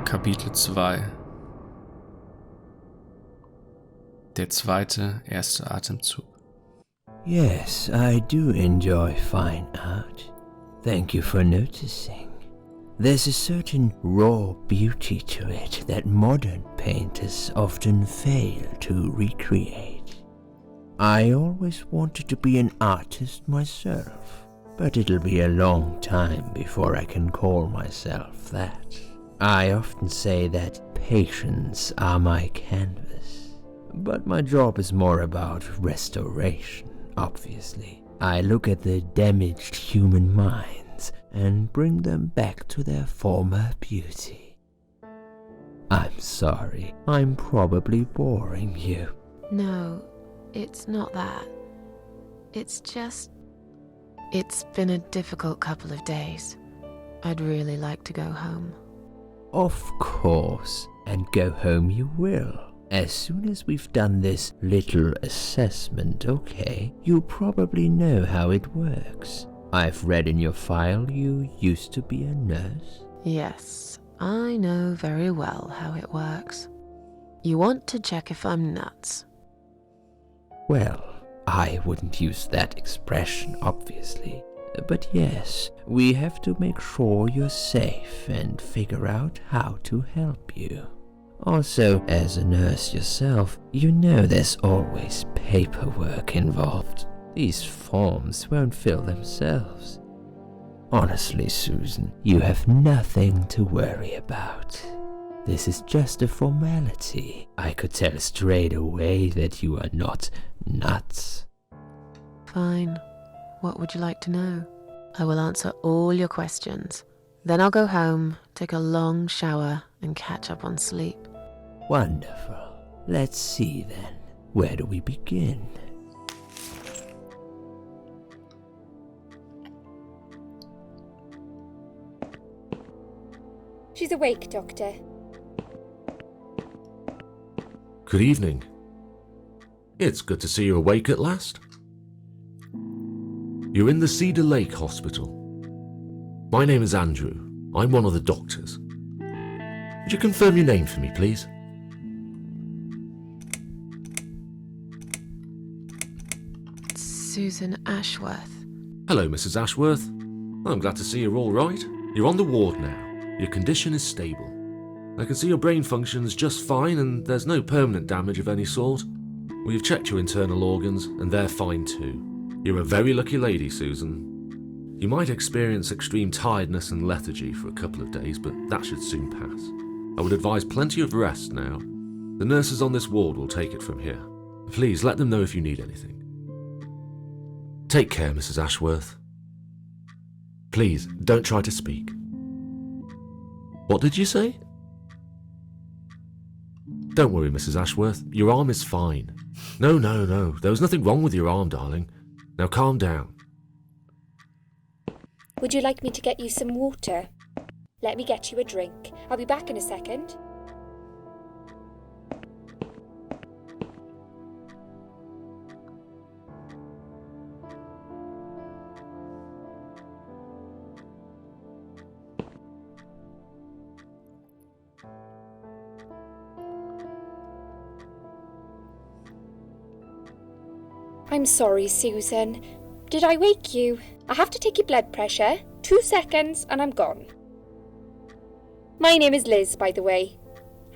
Kapitel 2. Der zweite, erste Atemzug. Yes, I do enjoy fine art. Thank you for noticing. There's a certain raw beauty to it that modern painters often fail to recreate. I always wanted to be an artist myself, but it'll be a long time before I can call myself that. I often say that patients are my canvas, but my job is more about restoration, obviously. I look at the damaged human minds and bring them back to their former beauty. I'm sorry, I'm probably boring you. No, it's not that. It's been a difficult couple of days. I'd really like to go home. Of course, and go home you will. As soon as we've done this little assessment, okay? You probably know how it works. I've read in your file you used to be a nurse. Yes, I know very well how it works. You want to check if I'm nuts. Well, I wouldn't use that expression, obviously. But yes, we have to make sure you're safe and figure out how to help you. Also, as a nurse yourself, you know there's always paperwork involved. These forms won't fill themselves. Honestly, Susan, you have nothing to worry about. This is just a formality. I could tell straight away that you are not nuts. Fine. What would you like to know? I will answer all your questions. Then I'll go home, take a long shower, and catch up on sleep. Wonderful. Let's see then. Where do we begin? She's awake, Doctor. Good evening. It's good to see you awake at last. You're in the Cedar Lake Hospital. My name is Andrew. I'm one of the doctors. Would you confirm your name for me, please? Susan Ashworth. Hello, Mrs. Ashworth. I'm glad to see you're all right. You're on the ward now. Your condition is stable. I can see your brain functions just fine and there's no permanent damage of any sort. We've checked your internal organs and they're fine too. You're a very lucky lady, Susan. You might experience extreme tiredness and lethargy for a couple of days, but that should soon pass. I would advise plenty of rest now. The nurses on this ward will take it from here. Please let them know if you need anything. Take care, Mrs. Ashworth. Please, don't try to speak. What did you say? Don't worry, Mrs. Ashworth. Your arm is fine. No. There was nothing wrong with your arm, darling. Now calm down. Would you like me to get you some water? Let me get you a drink. I'll be back in a second. I'm sorry, Susan. Did I wake you? I have to take your blood pressure. 2 seconds and I'm gone. My name is Liz, by the way.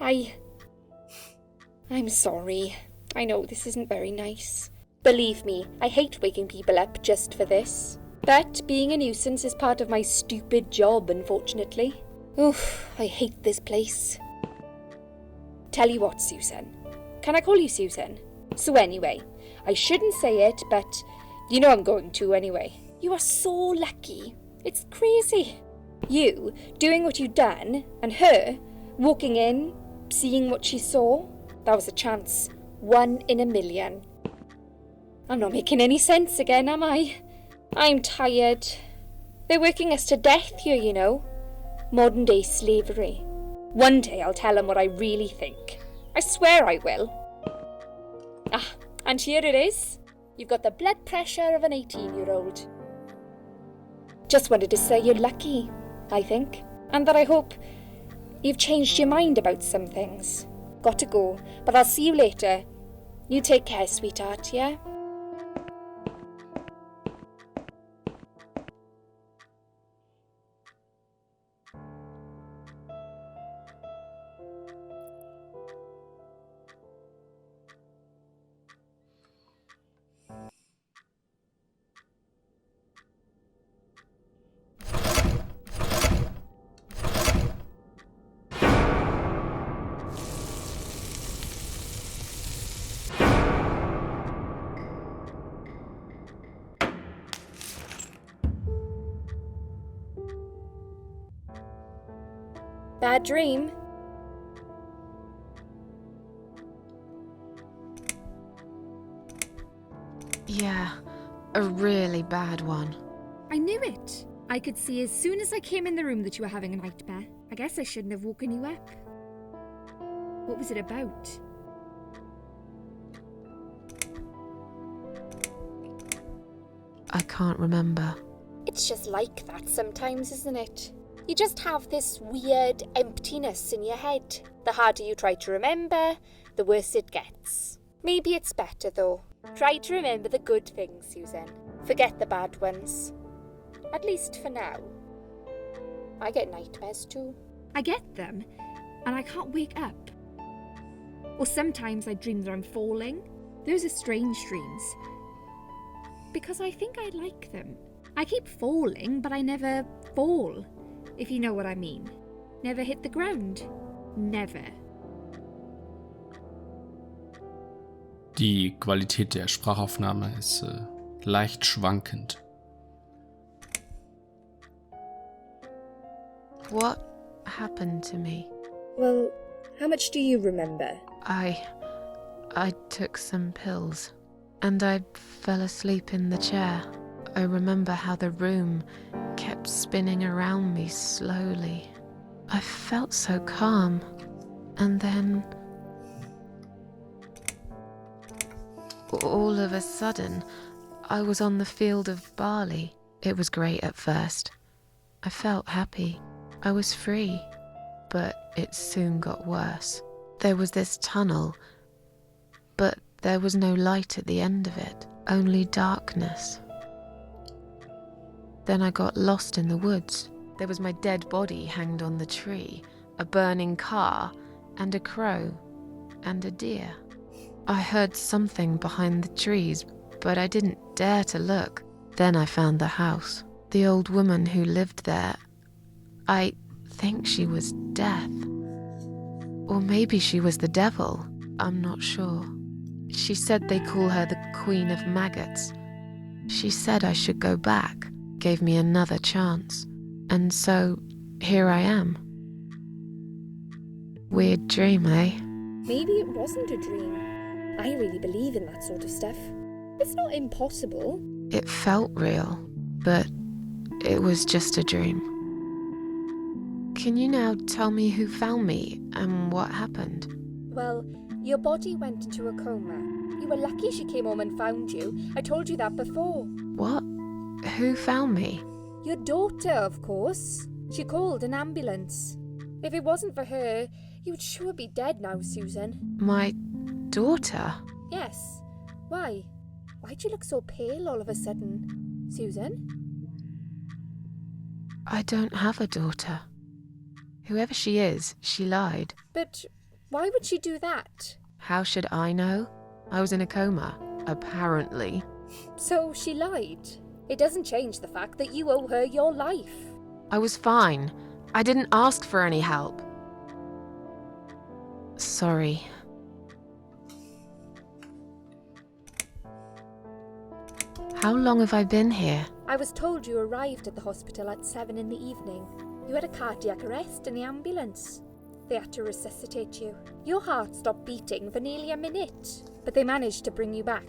I'm sorry. I know this isn't very nice. Believe me, I hate waking people up just for this. But being a nuisance is part of my stupid job, unfortunately. Oof, I hate this place. Tell you what, Susan. Can I call you Susan? So anyway, I shouldn't say it, but you know I'm going to anyway. You are so lucky. It's crazy. You doing what you'd done, and her walking in, seeing what she saw. That was a chance. 1 in a million. I'm not making any sense again, am I? I'm tired. They're working us to death here, you know. Modern day slavery. One day I'll tell them what I really think. I swear I will. Ah, and here it is. You've got the blood pressure of an 18-year-old. Just wanted to say you're lucky, I think. And that I hope You've changed your mind about some things. Got to go, but I'll see you later. You take care, sweetheart, yeah? Bad dream? Yeah, a really bad one. I knew it. I could see as soon as I came in the room that you were having a nightmare. I guess I shouldn't have woken you up. What was it about? I can't remember. It's just like that sometimes, isn't it? You just have this weird emptiness in your head. The harder you try to remember, the worse it gets. Maybe it's better though. Try to remember the good things, Susan. Forget the bad ones. At least for now. I get nightmares too. I get them, and I can't wake up. Or sometimes I dream that I'm falling. Those are strange dreams. Because I think I like them. I keep falling, but I never fall. If you know what I mean. Never hit the ground. Never. Die Qualität der Sprachaufnahme ist leicht schwankend. What happened to me? Well, how much do you remember? I took some pills, and I fell asleep in the chair. I remember how the room kept spinning around me slowly. I felt so calm, and then all of a sudden, I was on the field of barley. It was great at first. I felt happy. I was free, but it soon got worse. There was this tunnel, but there was no light at the end of it, only darkness. Then I got lost in the woods. There was my dead body hanged on the tree, a burning car, and a crow, and a deer. I heard something behind the trees, but I didn't dare to look. Then I found the house. The old woman who lived there, I think she was Death. Or maybe she was the devil. I'm not sure. She said they call her the Queen of Maggots. She said I should go back, gave me another chance. And so, here I am. Weird dream, eh? Maybe it wasn't a dream. I really believe in that sort of stuff. It's not impossible. It felt real, but it was just a dream. Can you now tell me who found me and what happened? Well, your body went into a coma. You were lucky she came home and found you. I told you that before. What? Who found me? Your daughter, of course. She called an ambulance. If it wasn't for her, you would sure be dead now, Susan. My daughter? Yes. Why? Why'd you look so pale all of a sudden? Susan? I don't have a daughter. Whoever she is, she lied. But why would she do that? How should I know? I was in a coma, apparently. So she lied. It doesn't change the fact that you owe her your life. I was fine. I didn't ask for any help. Sorry. How long have I been here? I was told you arrived at the hospital at 7 in the evening. You had a cardiac arrest in the ambulance. They had to resuscitate you. Your heart stopped beating for nearly a minute, but they managed to bring you back.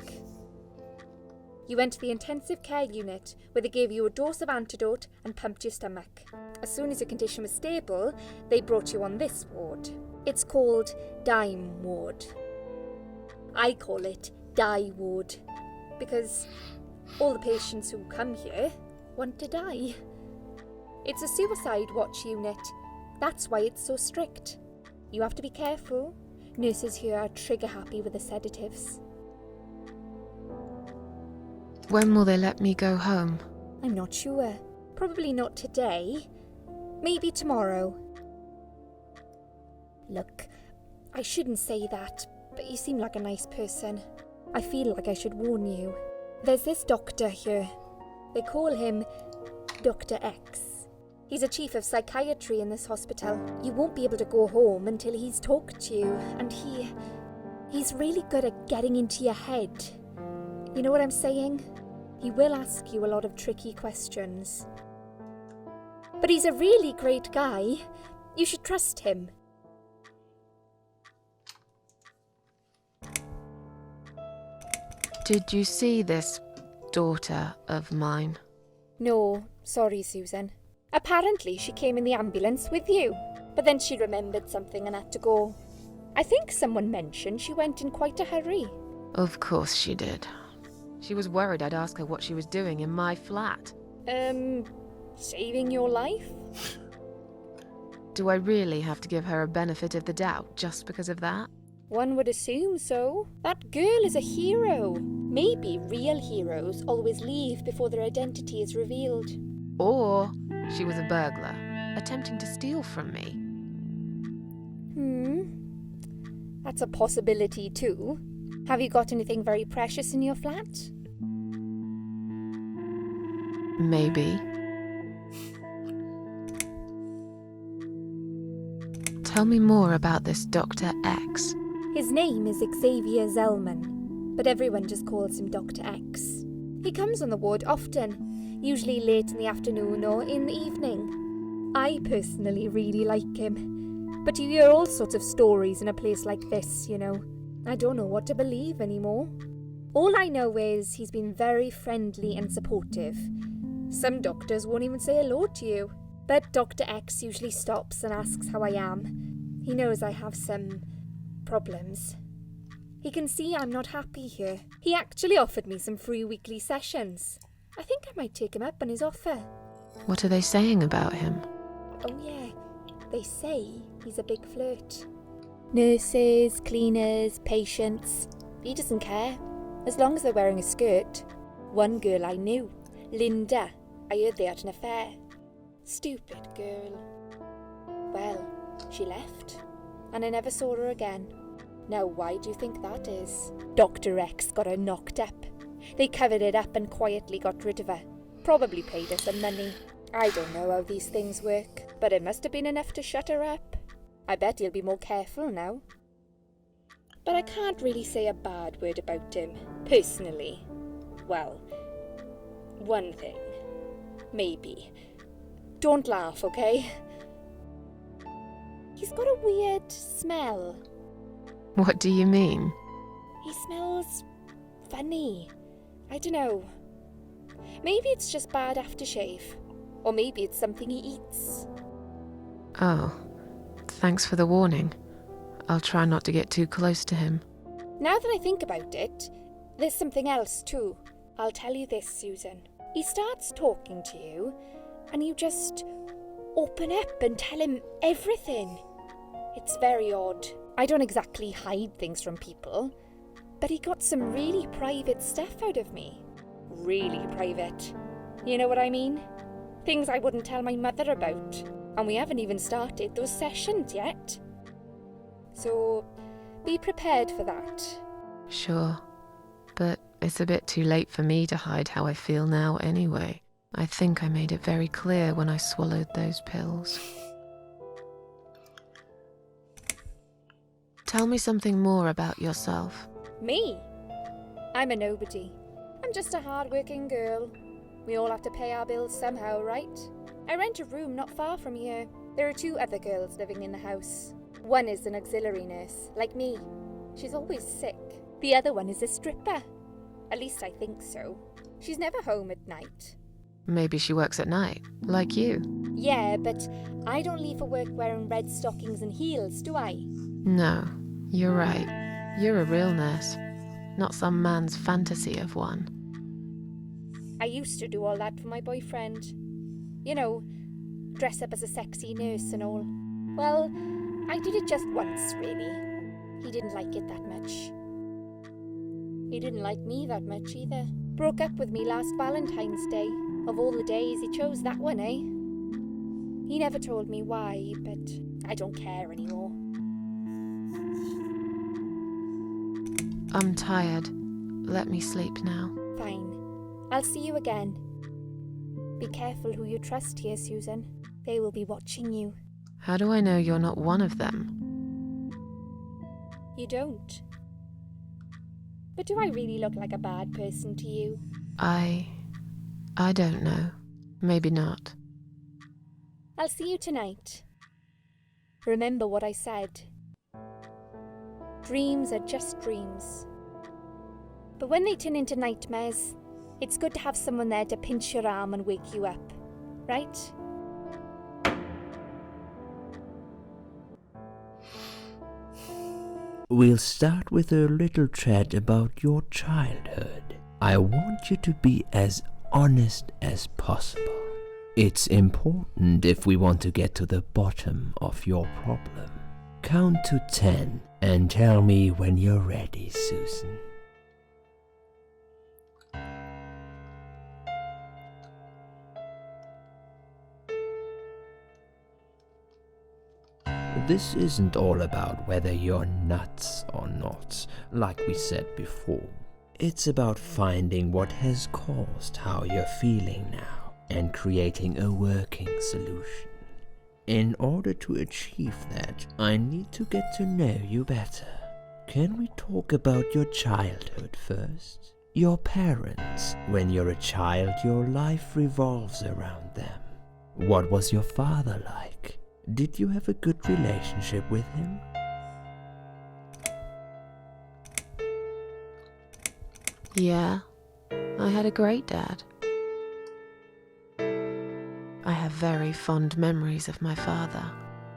You went to the intensive care unit, where they gave you a dose of antidote and pumped your stomach. As soon as your condition was stable, they brought you on this ward. It's called Dime Ward. I call it Die Ward, because all the patients who come here want to die. It's a suicide watch unit. That's why it's so strict. You have to be careful. Nurses here are trigger happy with the sedatives. When will they let me go home? I'm not sure. Probably not today. Maybe tomorrow. Look, I shouldn't say that, but you seem like a nice person. I feel like I should warn you. There's this doctor here. They call him Dr. X. He's a chief of psychiatry in this hospital. You won't be able to go home until he's talked to you, and he's really good at getting into your head. You know what I'm saying? He will ask you a lot of tricky questions. But he's a really great guy. You should trust him. Did you see this daughter of mine? No, sorry, Susan. Apparently she came in the ambulance with you, but then she remembered something and had to go. I think someone mentioned she went in quite a hurry. Of course she did. She was worried I'd ask her what she was doing in my flat. Saving your life? Do I really have to give her a benefit of the doubt just because of that? One would assume so. That girl is a hero. Maybe real heroes always leave before their identity is revealed. Or she was a burglar, attempting to steal from me. That's a possibility too. Have you got anything very precious in your flat? Maybe. Tell me more about this Dr. X. His name is Xavier Zellman, but everyone just calls him Dr. X. He comes on the ward often, usually late in the afternoon or in the evening. I personally really like him, but you hear all sorts of stories in a place like this, you know. I don't know what to believe anymore. All I know is he's been very friendly and supportive. Some doctors won't even say hello to you, but Dr. X usually stops and asks how I am. He knows I have some problems. He can see I'm not happy here. He actually offered me some free weekly sessions. I think I might take him up on his offer. What are they saying about him? Oh yeah, they say he's a big flirt. Nurses, cleaners, patients. He doesn't care, as long as they're wearing a skirt. One girl I knew, Linda, I heard they had an affair. Stupid girl. Well, she left, and I never saw her again. Now why do you think that is? Dr. X got her knocked up. They covered it up and quietly got rid of her. Probably paid her some money. I don't know how these things work, but it must have been enough to shut her up. I bet he'll be more careful now. But I can't really say a bad word about him, personally. Well, one thing. Maybe. Don't laugh, okay? He's got a weird smell. What do you mean? He smells funny. I don't know. Maybe it's just bad aftershave. Or maybe it's something he eats. Oh, thanks for the warning. I'll try not to get too close to him. Now that I think about it, there's something else too. I'll tell you this, Susan. He starts talking to you, and you just open up and tell him everything. It's very odd. I don't exactly hide things from people, but he got some really private stuff out of me. Really private. You know what I mean? Things I wouldn't tell my mother about. And we haven't even started those sessions yet. So, be prepared for that. Sure, but it's a bit too late for me to hide how I feel now anyway. I think I made it very clear when I swallowed those pills. Tell me something more about yourself. Me? I'm a nobody. I'm just a hard-working girl. We all have to pay our bills somehow, right? I rent a room not far from here. There are 2 other girls living in the house. One is an auxiliary nurse, like me. She's always sick. The other one is a stripper. At least I think so. She's never home at night. Maybe she works at night, like you. Yeah, but I don't leave for work wearing red stockings and heels, do I? No, you're right. You're a real nurse, not some man's fantasy of one. I used to do all that for my boyfriend. You know, dress up as a sexy nurse and all. Well, I did it just once, really. He didn't like it that much. He didn't like me that much either. Broke up with me last Valentine's Day. Of all the days, he chose that one, eh? He never told me why, but I don't care anymore. I'm tired. Let me sleep now. Fine. I'll see you again. Be careful who you trust here, Susan. They will be watching you. How do I know you're not one of them? You don't. But do I really look like a bad person to you? I don't know. Maybe not. I'll see you tonight. Remember what I said. Dreams are just dreams. But when they turn into nightmares, it's good to have someone there to pinch your arm and wake you up, right? We'll start with a little chat about your childhood. I want you to be as honest as possible. It's important if we want to get to the bottom of your problem. Count to 10 and tell me when you're ready, Susan. This isn't all about whether you're nuts or not, like we said before. It's about finding what has caused how you're feeling now and creating a working solution. In order to achieve that, I need to get to know you better. Can we talk about your childhood first? Your parents. When you're a child, your life revolves around them. What was your father like? Did you have a good relationship with him? Yeah, I had a great dad. I have very fond memories of my father.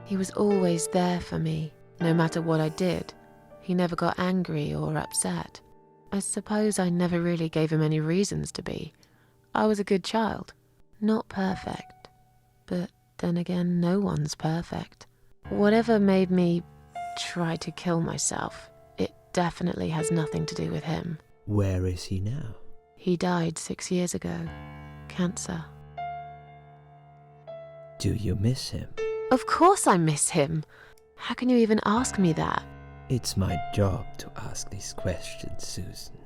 He was always there for me, no matter what I did. He never got angry or upset. I suppose I never really gave him any reasons to be. I was a good child, not perfect, but then again, no one's perfect. Whatever made me try to kill myself, it definitely has nothing to do with him. Where is he now? He died 6 years ago. Cancer. Do you miss him? Of course I miss him. How can you even ask me that? It's my job to ask these questions, Susan.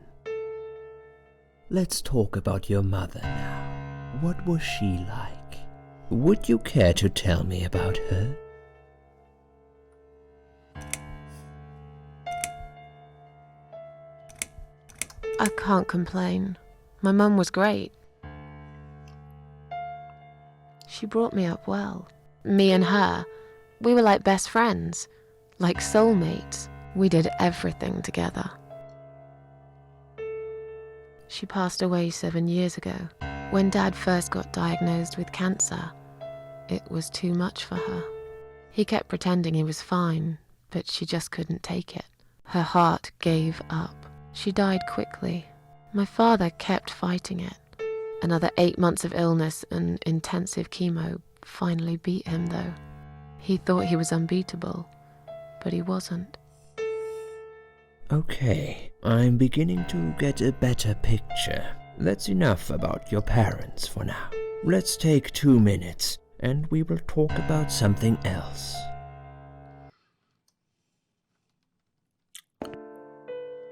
Let's talk about your mother now. What was she like? Would you care to tell me about her? I can't complain. My mum was great. She brought me up well. Me and her, we were like best friends, like soulmates. We did everything together. She passed away 7 years ago. When Dad first got diagnosed with cancer, it was too much for her. He kept pretending he was fine, but she just couldn't take it. Her heart gave up. She died quickly. My father kept fighting it. Another 8 months of illness and intensive chemo finally beat him, though. He thought he was unbeatable, but he wasn't. Okay, I'm beginning to get a better picture. That's enough about your parents for now. Let's take 2 minutes, and we will talk about something else.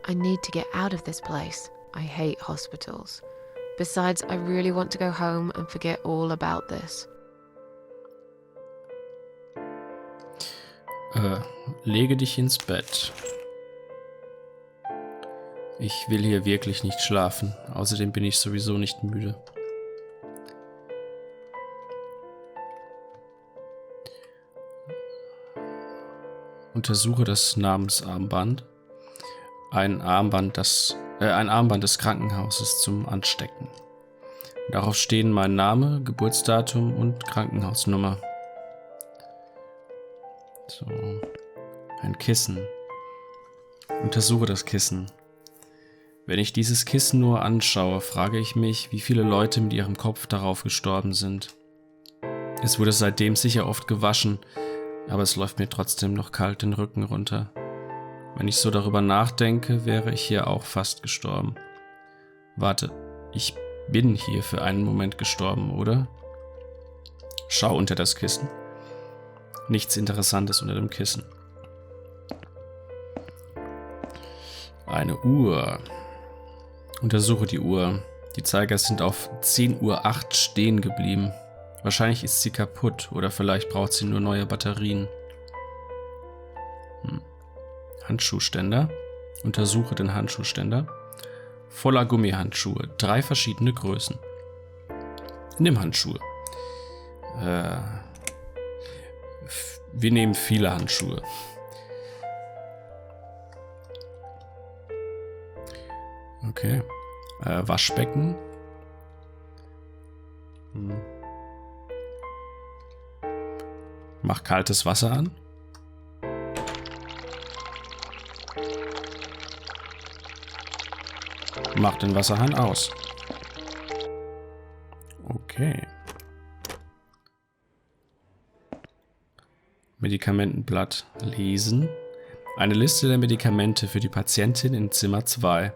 I need to get out of this place. I hate hospitals. Besides, I really want to go home and forget all about this. Lege dich ins Bett. Ich will hier wirklich nicht schlafen. Außerdem bin ich sowieso nicht müde. Untersuche das Namensarmband. Ein Armband des Krankenhauses zum Anstecken. Darauf stehen mein Name, Geburtsdatum und Krankenhausnummer. So, ein Kissen. Untersuche das Kissen. Wenn ich dieses Kissen nur anschaue, frage ich mich, wie viele Leute mit ihrem Kopf darauf gestorben sind. Es wurde seitdem sicher oft gewaschen, Aber es läuft mir trotzdem noch kalt den Rücken runter. Wenn ich so darüber nachdenke, wäre ich hier auch fast gestorben. Warte, ich bin hier für einen Moment gestorben, oder? Schau unter das Kissen. Nichts Interessantes unter dem Kissen. Eine Uhr. Untersuche die Uhr. Die Zeiger sind auf 10:08 Uhr stehen geblieben. Wahrscheinlich ist sie kaputt oder vielleicht braucht sie nur neue Batterien. Handschuhständer. Untersuche den Handschuhständer. Voller Gummihandschuhe. 3 verschiedene Größen. Nimm Handschuhe. Wir nehmen viele Handschuhe. Okay. Waschbecken. Mach kaltes Wasser an. Mach den Wasserhahn aus. Okay. Medikamentenblatt lesen. Eine Liste der Medikamente für die Patientin in Zimmer 2.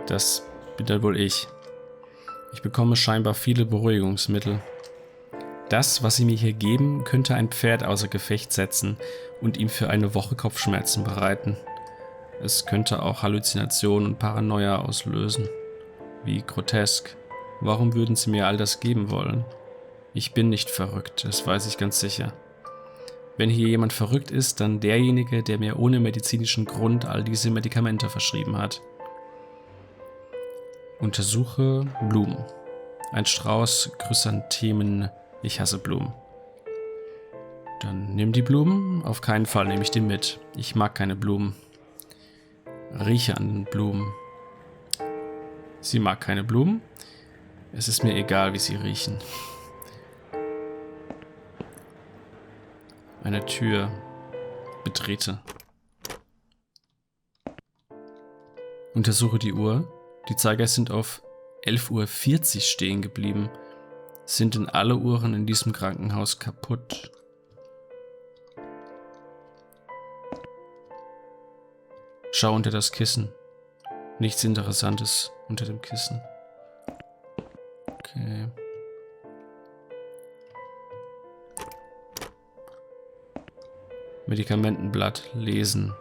Das bin dann wohl ich. Ich bekomme scheinbar viele Beruhigungsmittel. Das, was sie mir hier geben, könnte ein Pferd außer Gefecht setzen und ihm für eine Woche Kopfschmerzen bereiten. Es könnte auch Halluzinationen und Paranoia auslösen. Wie grotesk. Warum würden sie mir all das geben wollen? Ich bin nicht verrückt, das weiß ich ganz sicher. Wenn hier jemand verrückt ist, dann derjenige, der mir ohne medizinischen Grund all diese Medikamente verschrieben hat. Untersuche Blumen. Ein Strauß Chrysanthemen. Ich hasse Blumen. Dann nimm die Blumen. Auf keinen Fall nehme ich die mit. Ich mag keine Blumen. Rieche an den Blumen. Sie mag keine Blumen. Es ist mir egal, wie sie riechen. Eine Tür. Betrete. Untersuche die Uhr. Die Zeiger sind auf 11:40 Uhr stehen geblieben. Sind denn alle Uhren in diesem Krankenhaus kaputt? Schau unter das Kissen. Nichts Interessantes unter dem Kissen. Okay. Medikamentenblatt lesen.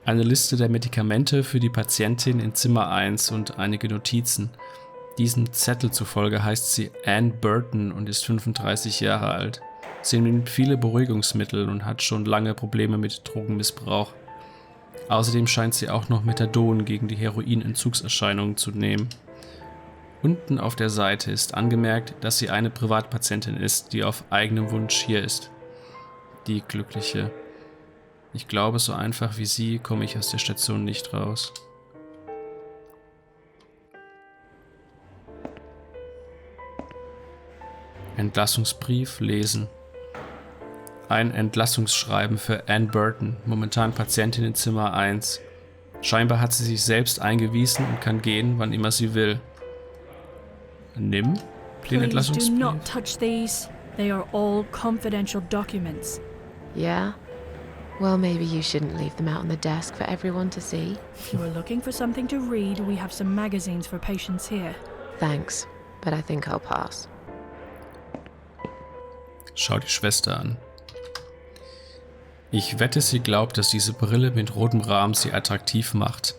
Eine Liste der Medikamente für die Patientin in Zimmer 1 und einige Notizen. Diesem Zettel zufolge heißt sie Ann Burton und ist 35 Jahre alt. Sie nimmt viele Beruhigungsmittel und hat schon lange Probleme mit Drogenmissbrauch. Außerdem scheint sie auch noch Methadon gegen die Heroinentzugserscheinungen zu nehmen. Unten auf der Seite ist angemerkt, dass sie eine Privatpatientin ist, die auf eigenem Wunsch hier ist. Die Glückliche. Ich glaube, so einfach wie sie komme ich aus der Station nicht raus. Entlassungsbrief lesen. Ein Entlassungsschreiben für Ann Burton, momentan Patientin in Zimmer 1. Scheinbar hat sie sich selbst eingewiesen und kann gehen, wann immer sie will. Nimm den Please do Entlassungsbrief. not touch these. They are all confidential documents. Yeah? Well, maybe you shouldn't leave them out on the desk for everyone to see. If you are looking for something to read, we have some magazines for patients here. Thanks, but I think I'll pass. Schau die Schwester an. Ich wette, sie glaubt, dass diese Brille mit rotem Rahmen sie attraktiv macht.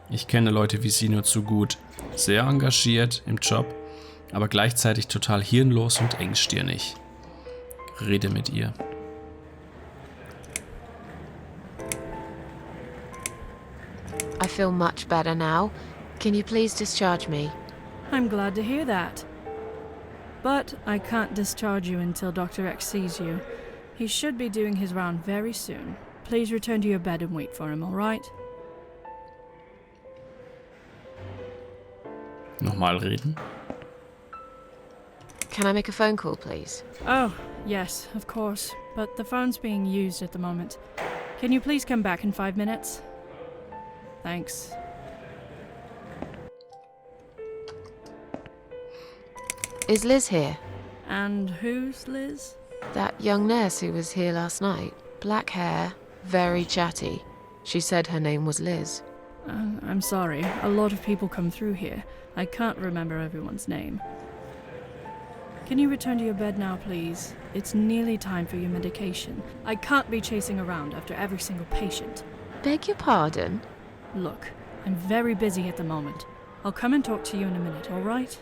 Ich kenne Leute wie sie nur zu gut. Sehr engagiert im Job, aber gleichzeitig total hirnlos und engstirnig. Rede mit ihr. I feel much better now. Can you please discharge me? I'm glad to hear that. But I can't discharge you until Dr. X sees you. He should be doing his round very soon. Please return to your bed and wait for him, all right? Nochmal reden. Can I make a phone call, please? Oh, yes, of course. But the phone's being used at the moment. Can you please come back in 5 minutes? Thanks. Is Liz here? And who's Liz? That young nurse who was here last night? Black hair, very chatty. She said her name was Liz. I'm sorry. A lot of people come through here. I can't remember everyone's name. Can you return to your bed now, please? It's nearly time for your medication. I can't be chasing around after every single patient. Beg your pardon? Look, I'm very busy at the moment. I'll come and talk to you in a minute, all right?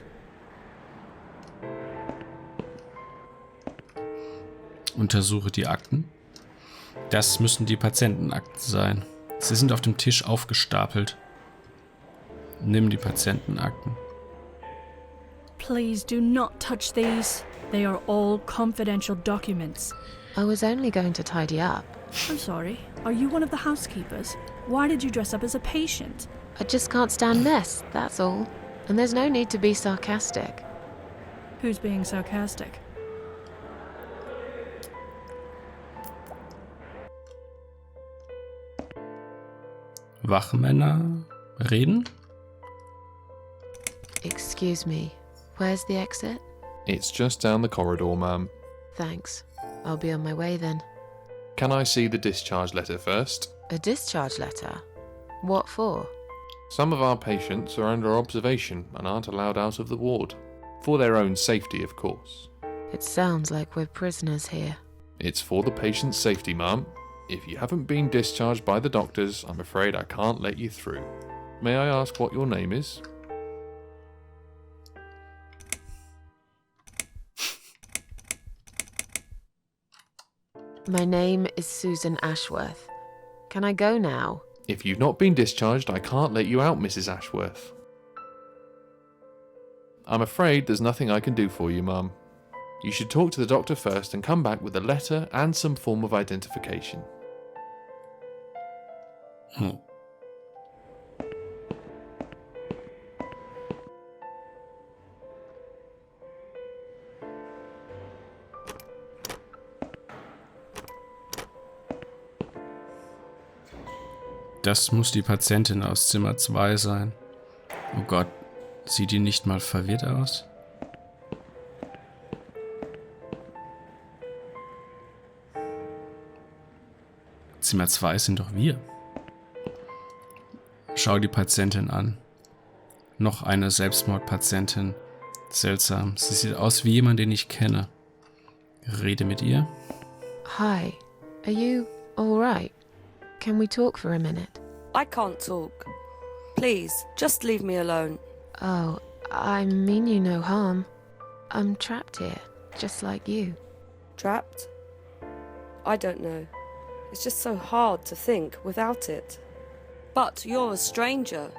Untersuche die Akten. Das müssen die Patientenakten sein. Sie sind auf dem Tisch aufgestapelt. Nimm die Patientenakten. Please do not touch these. They are all confidential documents. I was only going to tidy up. I'm sorry. Are you one of the housekeepers? Why did you dress up as a patient? I just can't stand mess, that's all. And there's no need to be sarcastic. Who's being sarcastic? Wachmänner reden? Excuse me, where's the exit? It's just down the corridor, ma'am. Thanks. I'll be on my way then. Can I see the discharge letter first? A discharge letter? What for? Some of our patients are under observation and aren't allowed out of the ward. For their own safety, of course. It sounds like we're prisoners here. It's for the patient's safety, ma'am. If you haven't been discharged by the doctors, I'm afraid I can't let you through. May I ask what your name is? My name is Susan Ashworth. Can I go now? If you've not been discharged, I can't let you out, Mrs. Ashworth. I'm afraid there's nothing I can do for you, ma'am. You should talk to the doctor first and come back with a letter and some form of identification. Das muss die Patientin aus Zimmer 2 sein. Oh Gott, sieht die nicht mal verwirrt aus? Zimmer 2 sind doch wir. Schau die Patientin an. Noch eine Selbstmordpatientin. Seltsam, sie sieht aus wie jemand, den ich kenne. Rede mit ihr. Hi, are you alright? Can we talk for a minute? I can't talk. Please, just leave me alone. Oh, I mean you no harm. I'm trapped here, just like you. Trapped? I don't know. It's just so hard to think without it. But you're a stranger.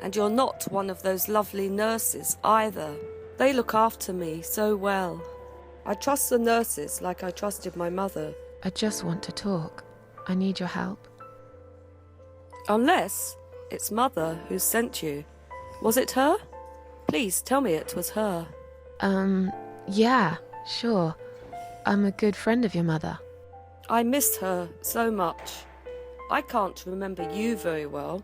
And you're not one of those lovely nurses either. They look after me so well. I trust the nurses like I trusted my mother. I just want to talk. I need your help. Unless it's Mother who sent you. Was it her? Please tell me it was her. Yeah, sure. I'm a good friend of your mother. I missed her so much. I can't remember you very well.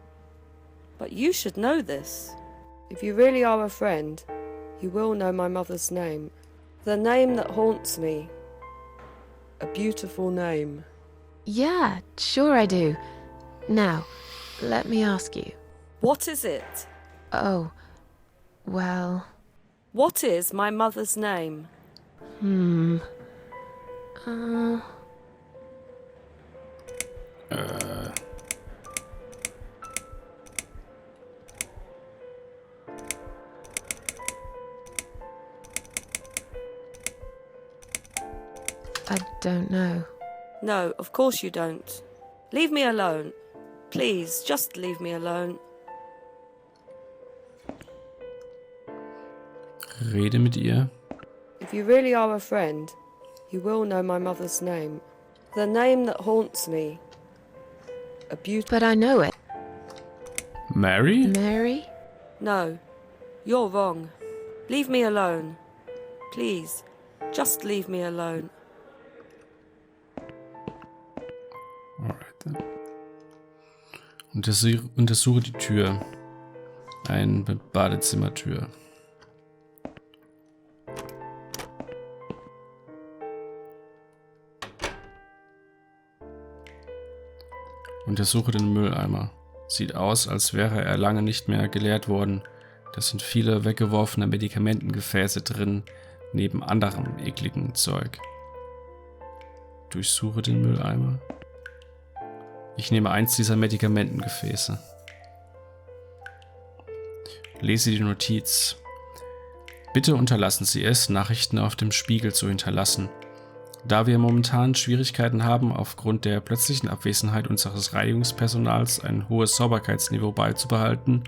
But you should know this. If you really are a friend, you will know my mother's name. The name that haunts me. A beautiful name. Yeah, sure I do. Now, let me ask you. What is it? Oh, well... What is my mother's name? I don't know. No, of course you don't. Leave me alone. Please, just leave me alone. Rede mit ihr. If you really are a friend, you will know my mother's name. The name that haunts me. A beautiful... But I know it. Mary? Mary? No, you're wrong. Leave me alone. Please, just leave me alone. Alright then. Untersuche die Tür. Eine Badezimmertür. Untersuche den Mülleimer. Sieht aus, als wäre er lange nicht mehr geleert worden. Da sind viele weggeworfene Medikamentengefäße drin, neben anderem ekligem Zeug. Durchsuche den Mülleimer. Ich nehme eins dieser Medikamentengefäße. Lese die Notiz. Bitte unterlassen Sie es, Nachrichten auf dem Spiegel zu hinterlassen. Da wir momentan Schwierigkeiten haben, aufgrund der plötzlichen Abwesenheit unseres Reinigungspersonals ein hohes Sauberkeitsniveau beizubehalten,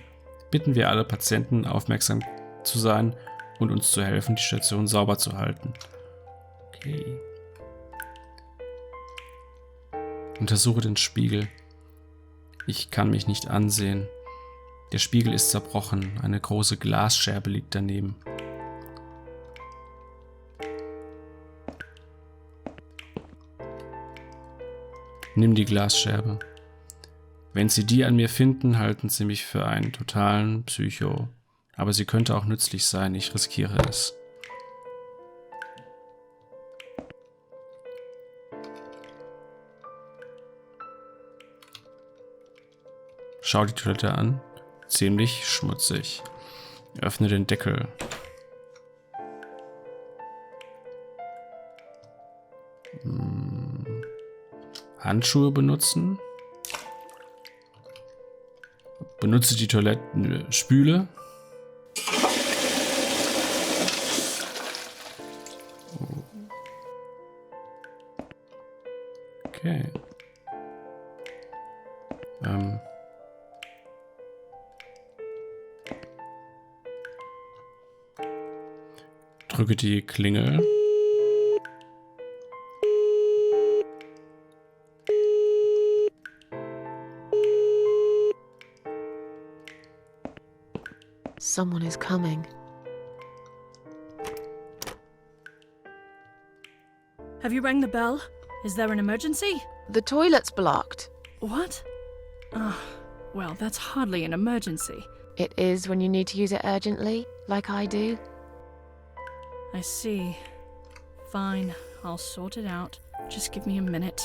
bitten wir alle Patienten, aufmerksam zu sein und uns zu helfen, die Station sauber zu halten. Okay. Untersuche den Spiegel. Ich kann mich nicht ansehen. Der Spiegel ist zerbrochen. Eine große Glasscherbe liegt daneben. Nimm die Glasscherbe. Wenn Sie die an mir finden, halten Sie mich für einen totalen Psycho. Aber sie könnte auch nützlich sein. Ich riskiere es. Schau die Toilette an. Ziemlich schmutzig. Öffne den Deckel. Handschuhe benutzen. Benutze die Toilettenspüle. Okay. Drücke die Klingel. Someone is coming. Have you rang the bell? Is there an emergency? The toilet's blocked. What? Ah, well, that's hardly an emergency. It is when you need to use it urgently, like I do. I see. Fine, I'll sort it out. Just give me a minute.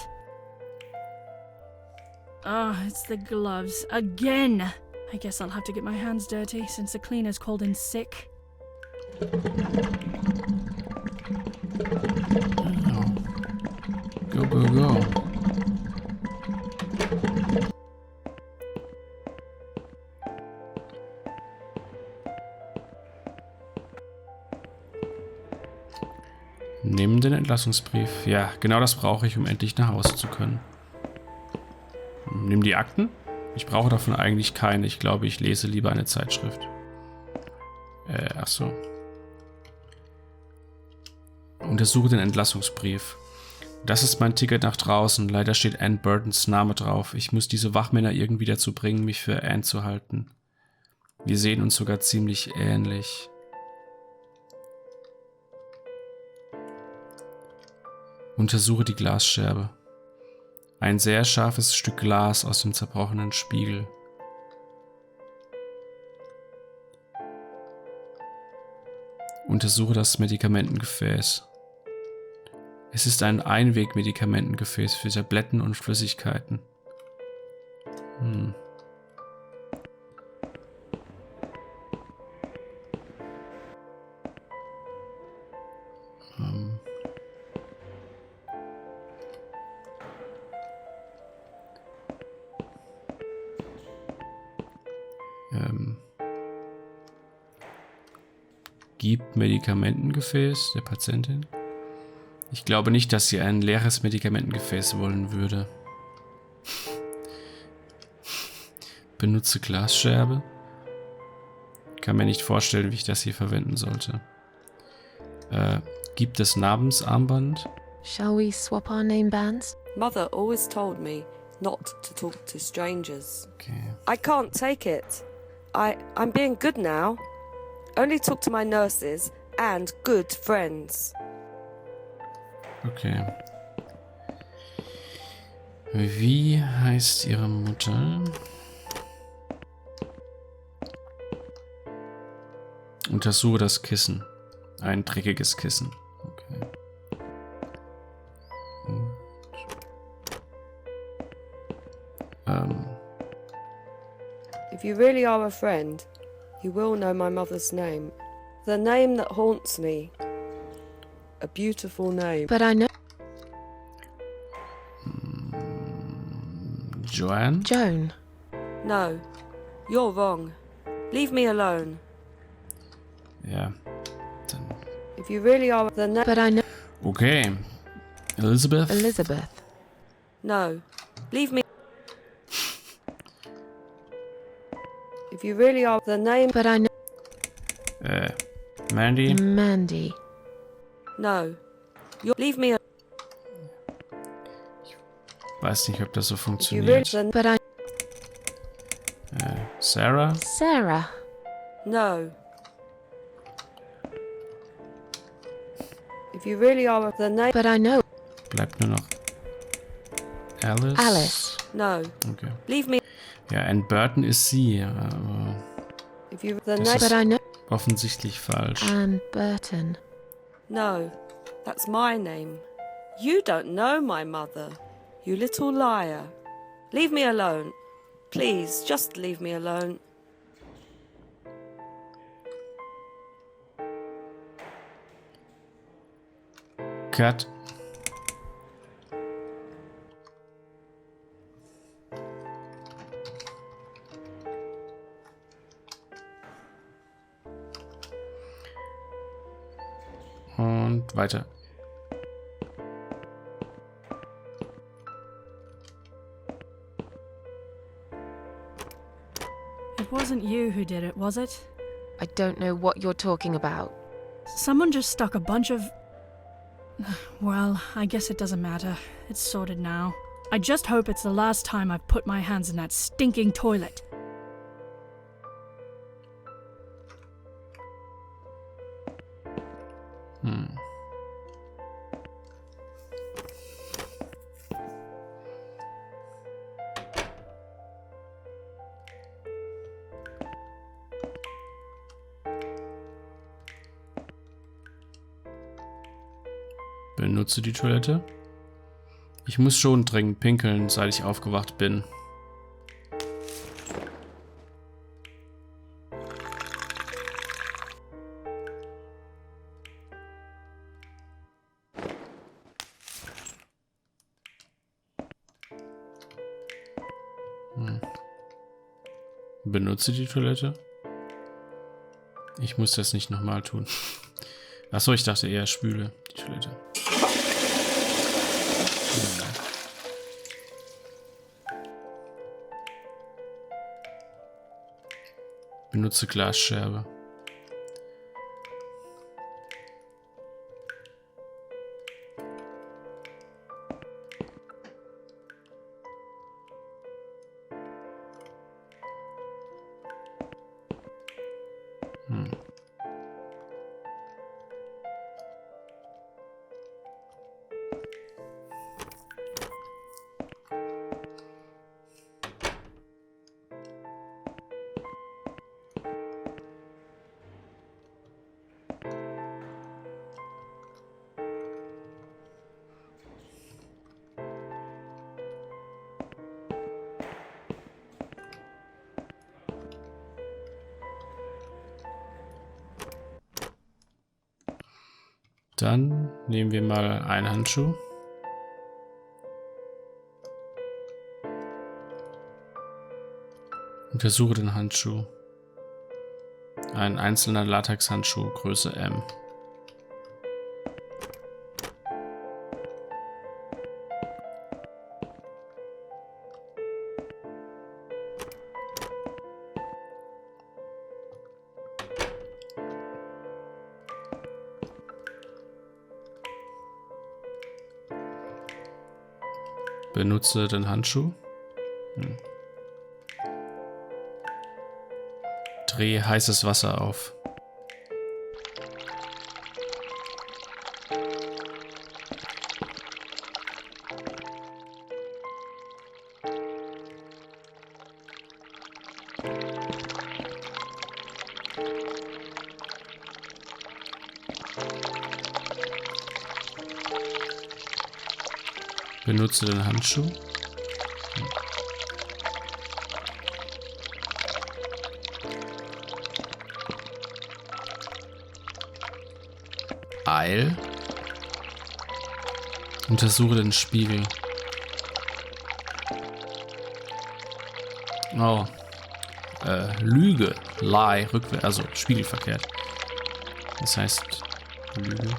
Ah, it's the gloves. Again! I guess I'll have to get my hands dirty since the cleaner's called in sick. Go, go, go. Nimm den Entlassungsbrief. Ja, genau das brauche ich, um endlich nach Hause zu können. Nimm die Akten. Ich brauche davon eigentlich keine. Ich glaube, ich lese lieber eine Zeitschrift. Ach so. Untersuche den Entlassungsbrief. Das ist mein Ticket nach draußen. Leider steht Anne Burtons Name drauf. Ich muss diese Wachmänner irgendwie dazu bringen, mich für Anne zu halten. Wir sehen uns sogar ziemlich ähnlich. Untersuche die Glasscherbe. Ein sehr scharfes Stück Glas aus dem zerbrochenen Spiegel. Untersuche das Medikamentengefäß. Es ist ein Einwegmedikamentengefäß für Tabletten und Flüssigkeiten. Gib Medikamentengefäß der Patientin. Ich glaube nicht, dass sie ein leeres Medikamentengefäß wollen würde. Benutze Glasscherbe. Kann mir nicht vorstellen, wie ich das hier verwenden sollte. Gibt es Namensarmband? Shall we swap our name bands? Mother always told me not to talk to strangers. Okay. I can't take it. I'm being good now. Only talk to my nurses and good friends. Okay. Wie heißt ihre Mutter? Untersuche das Kissen. Ein dreckiges Kissen. Okay. If you really are a friend, you will know my mother's name. The name that haunts me. A beautiful name. But I know Joanne? Joan. No, you're wrong. Leave me alone. Ja. Dann. If you really are the name. But I know Okay. Elizabeth? Elizabeth. No, leave me. If you really are the name. But I know Mandy? Mandy. No, you leave me. Weiß nicht, ob das so If you funktioniert. really. But I Sarah? Sarah. No. If you really are the name. But I know Bleibt nur noch Alice? Alice. No, Okay. leave me. Ja, Anne Burton ist sie, aber If you the Das name. ist- But I know offensichtlich falsch. Anne Burton. No, that's my name. You don't know my mother. You little liar. Leave me alone. Please, just leave me alone. Cut. Und weiter. It wasn't you who did it, was it? I don't know what you're talking about. Someone just stuck a bunch of... Well, I guess it doesn't matter. It's sorted now. I just hope it's the last time I've put my hands in that stinking toilet. Benutze die Toilette. Ich muss schon dringend pinkeln, seit ich aufgewacht bin. Benutze die Toilette. Ich muss das nicht nochmal tun. Achso, ich dachte eher spüle die Toilette. Benutze Glasscherbe. Dann nehmen wir mal einen Handschuh. Untersuche den Handschuh. Ein einzelner Latexhandschuh, Größe M. Benutze den Handschuh. Drehe heißes Wasser auf. Benutze den Handschuh. Teil. Untersuche den Spiegel. Oh. Lüge. Lie. Rückwärts. Also spiegelverkehrt. Das heißt Lüge.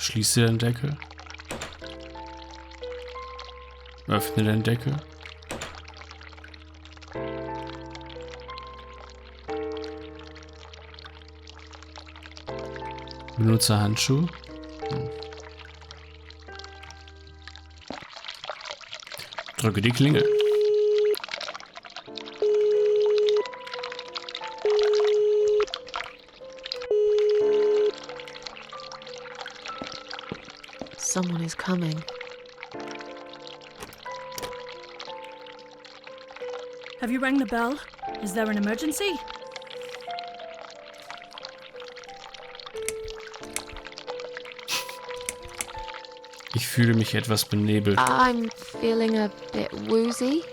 Schließe den Deckel. Öffne den Deckel. Benutze Handschuh. Drücke die Klingel. Someone is coming. Have you rang the bell? Is there an emergency? Ich fühle mich etwas benebelt. I'm feeling a bit woozy.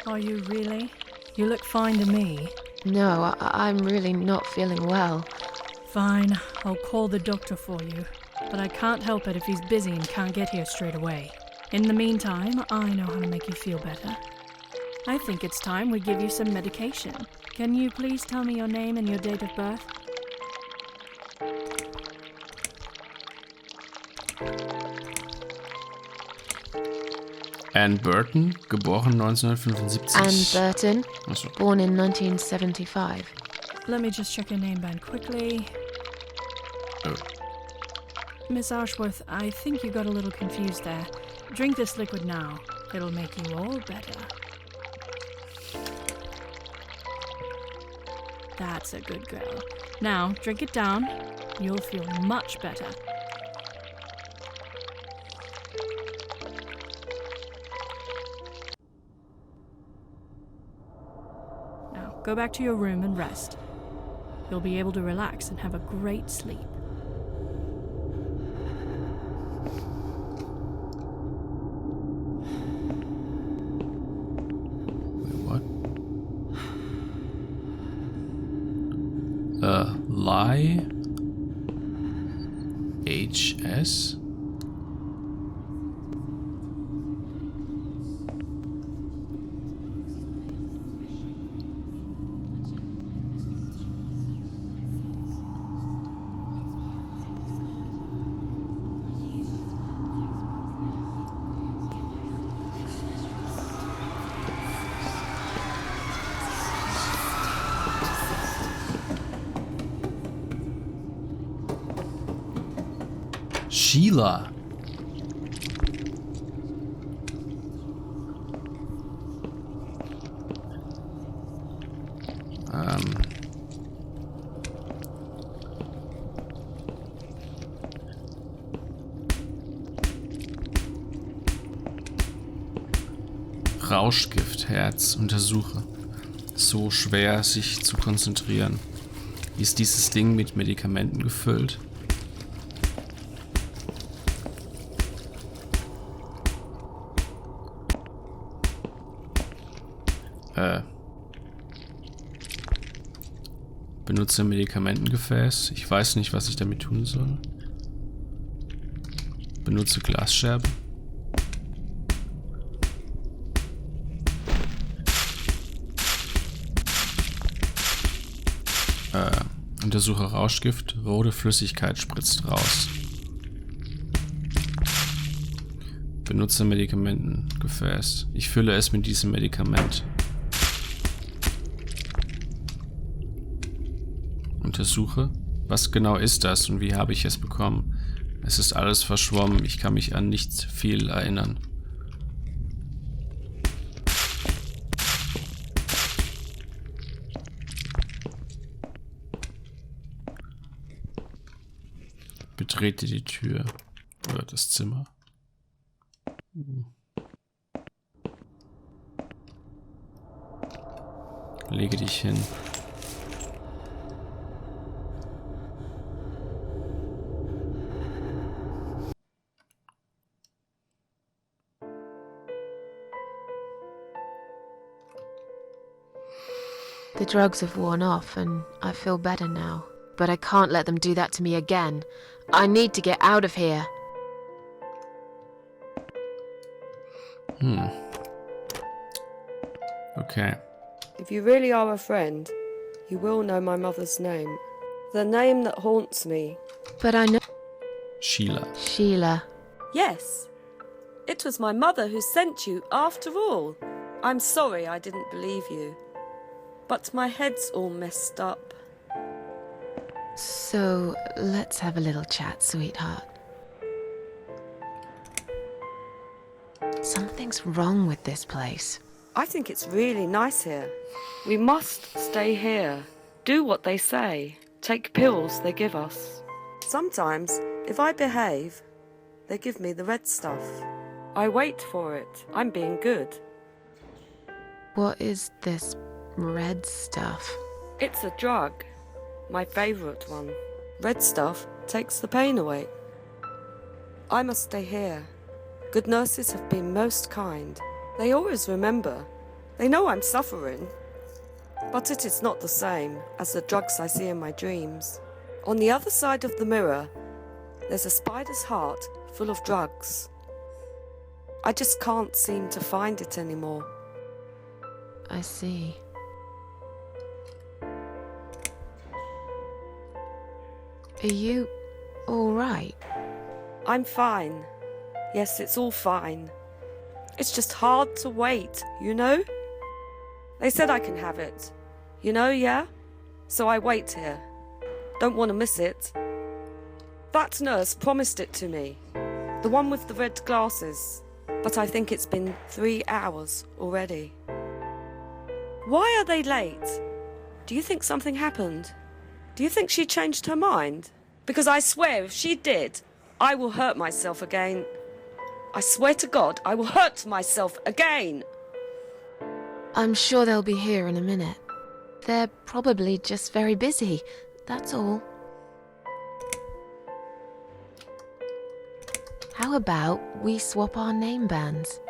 Are you really? You look fine to me. No, I'm really not feeling well. Fine, I'll call the doctor for you. But I can't help it if he's busy and can't get here straight away. In the meantime, I know how to make you feel better. I think it's time we give you some medication. Can you please tell me your name and your date of birth? Anne Burton, geboren 1975. Anne Burton, Achso. born in 1975. Let me just check your name band quickly. Oh. Miss Ashworth, I think you got a little confused there. Drink this liquid now. It'll make you all better. That's a good girl. Now, drink it down. You'll feel much better. Now, go back to your room and rest. You'll be able to relax and have a great sleep. Lie. HS. Sheila. Rauschgift, Herz, untersuche. So schwer, sich zu konzentrieren. Ist dieses Ding mit Medikamenten gefüllt? Benutze Medikamentengefäß. Ich weiß nicht, was ich damit tun soll. Benutze Glasscherbe. Untersuche Rauschgift. Rote Flüssigkeit spritzt raus. Benutze Medikamentengefäß. Ich fülle es mit diesem Medikament. Untersuche. Was genau ist das und wie habe ich es bekommen? Es ist alles verschwommen. Ich kann mich an nicht viel erinnern. Betrete die Tür oder das Zimmer. Lege dich hin. The drugs have worn off and I feel better now. But I can't let them do that to me again. I need to get out of here. Okay. If you really are a friend, you will know my mother's name. The name that haunts me. But I know... Sheila. Sheila. Yes, it was my mother who sent you after all. I'm sorry I didn't believe you. But my head's all messed up. So, let's have a little chat, sweetheart. Something's wrong with this place. I think it's really nice here. We must stay here. Do what they say. Take pills they give us. Sometimes, if I behave, they give me the red stuff. I wait for it. I'm being good. What is this red stuff? It's a drug. My favourite one. Red stuff takes the pain away. I must stay here. Good nurses have been most kind. They always remember. They know I'm suffering. But it is not the same as the drugs I see in my dreams. On the other side of the mirror, there's a spider's heart full of drugs. I just can't seem to find it anymore. I see. Are you all right? I'm fine. Yes, it's all fine. It's just hard to wait, you know? They said I can have it. You know, yeah? So I wait here. Don't want to miss it. That nurse promised it to me. The one with the red glasses. But I think it's been 3 hours already. Why are they late? Do you think something happened? Do you think she changed her mind? Because I swear if she did, I will hurt myself again. I swear to God, I will hurt myself again. I'm sure they'll be here in a minute. They're probably just very busy, that's all. How about we swap our name bands?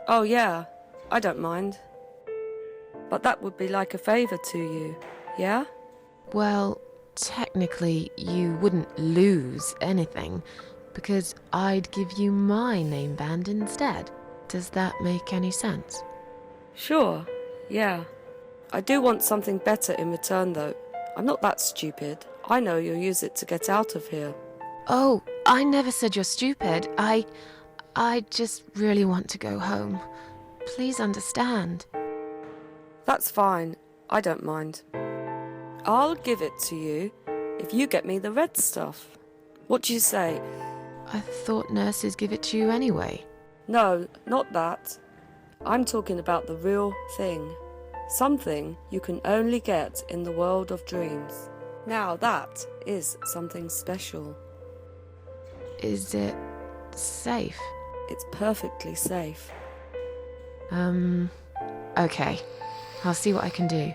Oh yeah, I don't mind. But that would be like a favour to you, yeah? Well, technically you wouldn't lose anything, because I'd give you my name band instead. Does that make any sense? Sure, yeah. I do want something better in return though. I'm not that stupid. I know you'll use it to get out of here. Oh, I never said you're stupid. I just really want to go home. Please understand. That's fine. I don't mind. I'll give it to you if you get me the red stuff. What do you say? I thought nurses give it to you anyway. No, not that. I'm talking about the real thing. Something you can only get in the world of dreams. Now that is something special. Is it safe? It's perfectly safe. Okay. I'll see what I can do.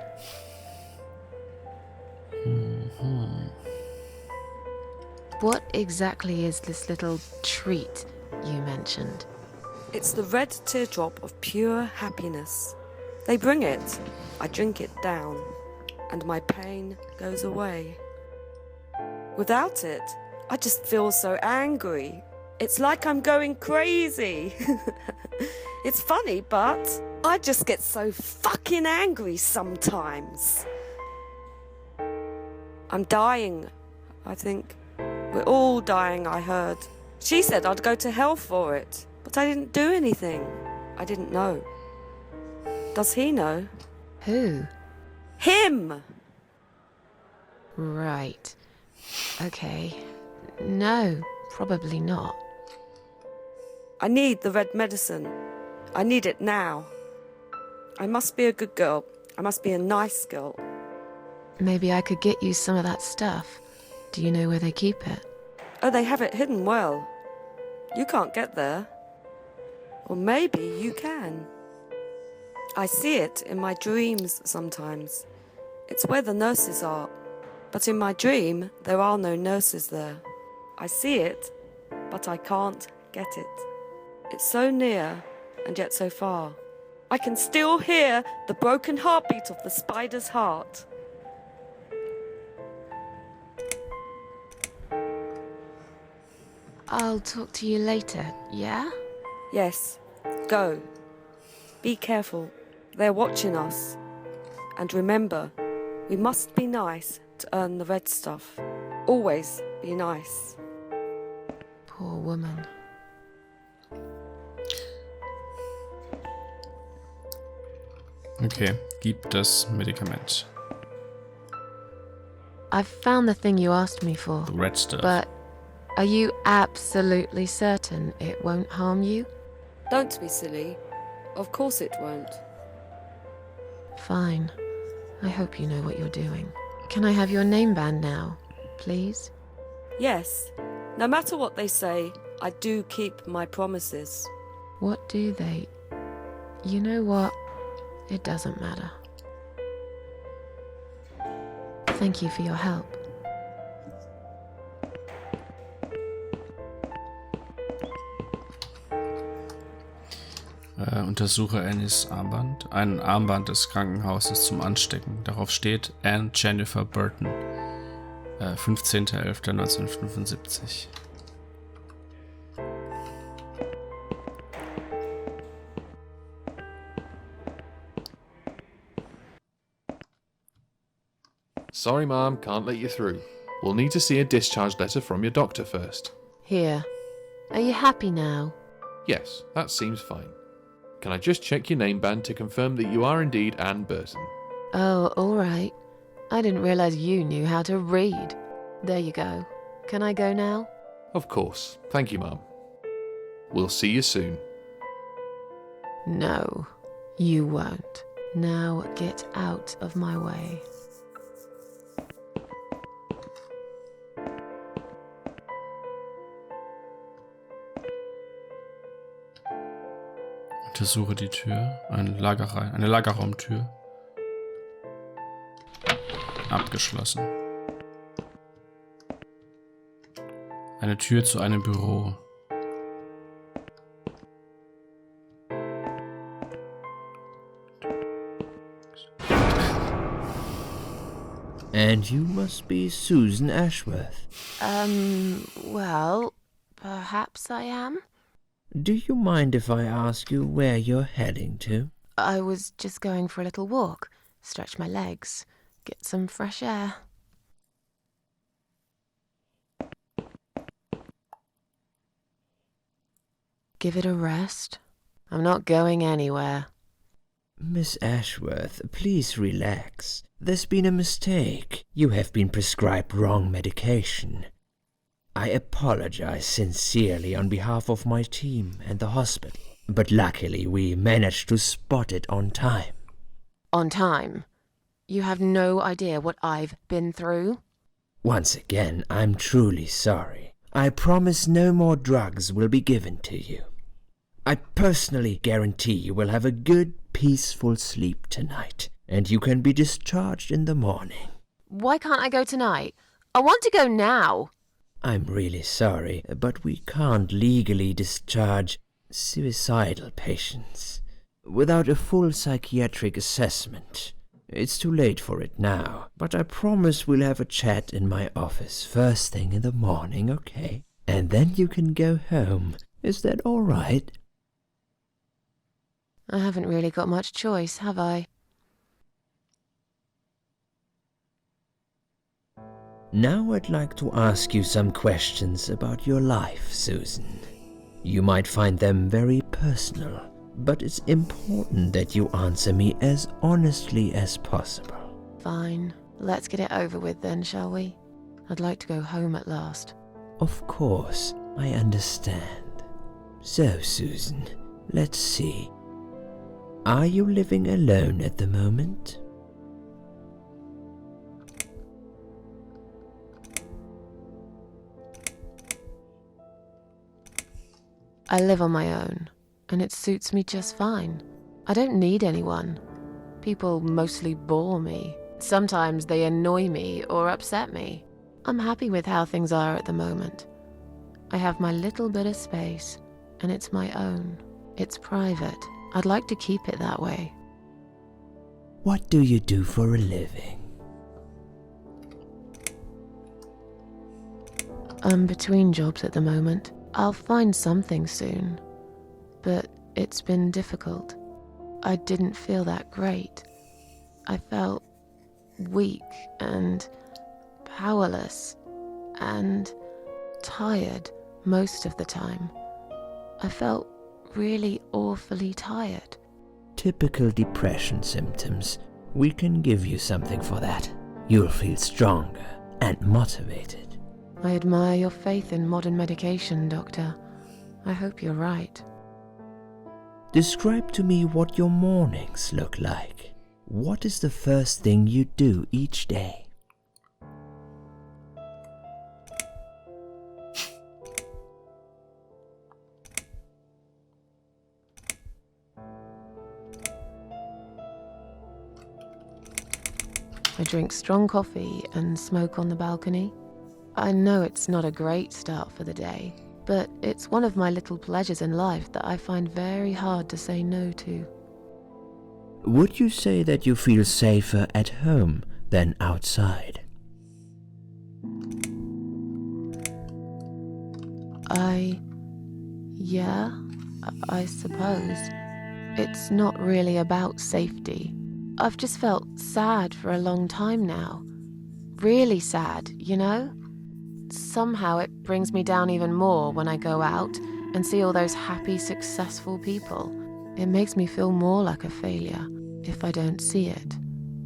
What exactly is this little treat you mentioned? It's the red teardrop of pure happiness. They bring it, I drink it down, and my pain goes away. Without it, I just feel so angry. It's like I'm going crazy. It's funny, but I just get so fucking angry sometimes. I'm dying, I think. We're all dying, I heard. She said I'd go to hell for it, but I didn't do anything. I didn't know. Does he know? Who? Him! Right. Okay. No, probably not. I need the red medicine. I need it now. I must be a good girl. I must be a nice girl. Maybe I could get you some of that stuff. Do you know where they keep it? Oh, they have it hidden well. You can't get there. Or maybe you can. I see it in my dreams sometimes. It's where the nurses are. But in my dream, there are no nurses there. I see it, but I can't get it. It's so near and yet so far. I can still hear the broken heartbeat of the spider's heart. I'll talk to you later, yeah? Yes, go. Be careful. They're watching us. And remember, we must be nice to earn the red stuff. Always be nice. Poor woman. Okay, gib das Medikament. I've found the thing you asked me for. The red stuff. But are you absolutely certain it won't harm you? Don't be silly. Of course it won't. Fine. I hope you know what you're doing. Can I have your name band now, please? Yes, no matter what they say, I do keep my promises. What do they? You know what? It doesn't matter. Thank you for your help. Untersuche Annies Armband. Ein Armband des Krankenhauses zum Anstecken. Darauf steht Anne Jennifer Burton. 15.11.1975. Sorry, Mom, can't let you through. We'll need to see a discharge letter from your doctor first. Here. Are you happy now? Yes, that seems fine. Can I just check your name band to confirm that you are indeed Anne Burton? Oh, all right. I didn't realize you knew how to read. There you go. Can I go now? Of course. Thank you, Mom. We'll see you soon. No, you won't. Now get out of my way. Untersuche die Tür. Eine Lagerraumtür. Abgeschlossen. Eine Tür zu einem Büro. And you must be Susan Ashworth. Well, perhaps I am. Do you mind if I ask you where you're heading to? I was just going for a little walk, stretch my legs, get some fresh air. Give it a rest. I'm not going anywhere. Miss Ashworth, please relax. There's been a mistake. You have been prescribed wrong medication. I apologize sincerely on behalf of my team and the hospital, but luckily we managed to spot it on time. On time? You have no idea what I've been through? Once again, I'm truly sorry. I promise no more drugs will be given to you. I personally guarantee you will have a good, peaceful sleep tonight, and you can be discharged in the morning. Why can't I go tonight? I want to go now. I'm really sorry, but we can't legally discharge suicidal patients without a full psychiatric assessment. It's too late for it now, but I promise we'll have a chat in my office first thing in the morning, okay? And then you can go home. Is that all right? I haven't really got much choice, have I? Now I'd like to ask you some questions about your life, Susan. You might find them very personal, but it's important that you answer me as honestly as possible. Fine. Let's get it over with then, shall we? I'd like to go home at last. Of course, I understand. So, Susan, let's see. Are you living alone at the moment? I live on my own, and it suits me just fine. I don't need anyone. People mostly bore me. Sometimes they annoy me or upset me. I'm happy with how things are at the moment. I have my little bit of space, and it's my own. It's private. I'd like to keep it that way. What do you do for a living? I'm between jobs at the moment. I'll find something soon. But it's been difficult. I didn't feel that great. I felt weak and powerless and tired most of the time. I felt really awfully tired. Typical depression symptoms. We can give you something for that. You'll feel stronger and motivated. I admire your faith in modern medication, Doctor. I hope you're right. Describe to me what your mornings look like. What is the first thing you do each day? I drink strong coffee and smoke on the balcony. I know it's not a great start for the day, but it's one of my little pleasures in life that I find very hard to say no to. Would you say that you feel safer at home than outside? Yeah, I suppose. It's not really about safety. I've just felt sad for a long time now. Really sad, you know? Somehow it brings me down even more when I go out and see all those happy, successful people. It makes me feel more like a failure. If I don't see it,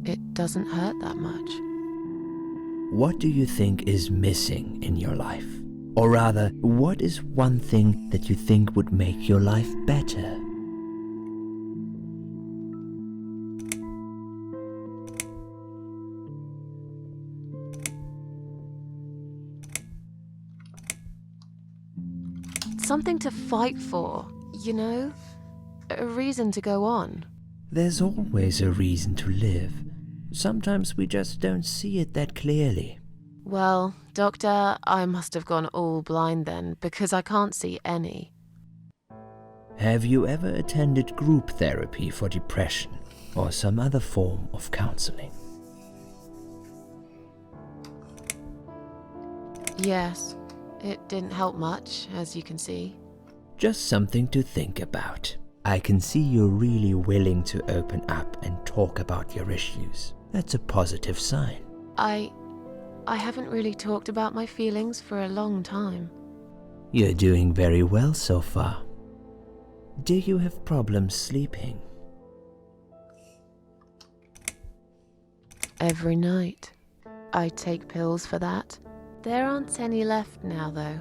it doesn't hurt that much. What do you think is missing in your life? Or rather, what is one thing that you think would make your life better? Something to fight for, you know? A reason to go on. There's always a reason to live. Sometimes we just don't see it that clearly. Well, Doctor, I must have gone all blind then, because I can't see any. Have you ever attended group therapy for depression or some other form of counseling? Yes, it didn't help much, as you can see. Just something to think about. I can see you're really willing to open up and talk about your issues. That's a positive sign. I haven't really talked about my feelings for a long time. You're doing very well so far. Do you have problems sleeping? Every night. I take pills for that. There aren't any left now, though.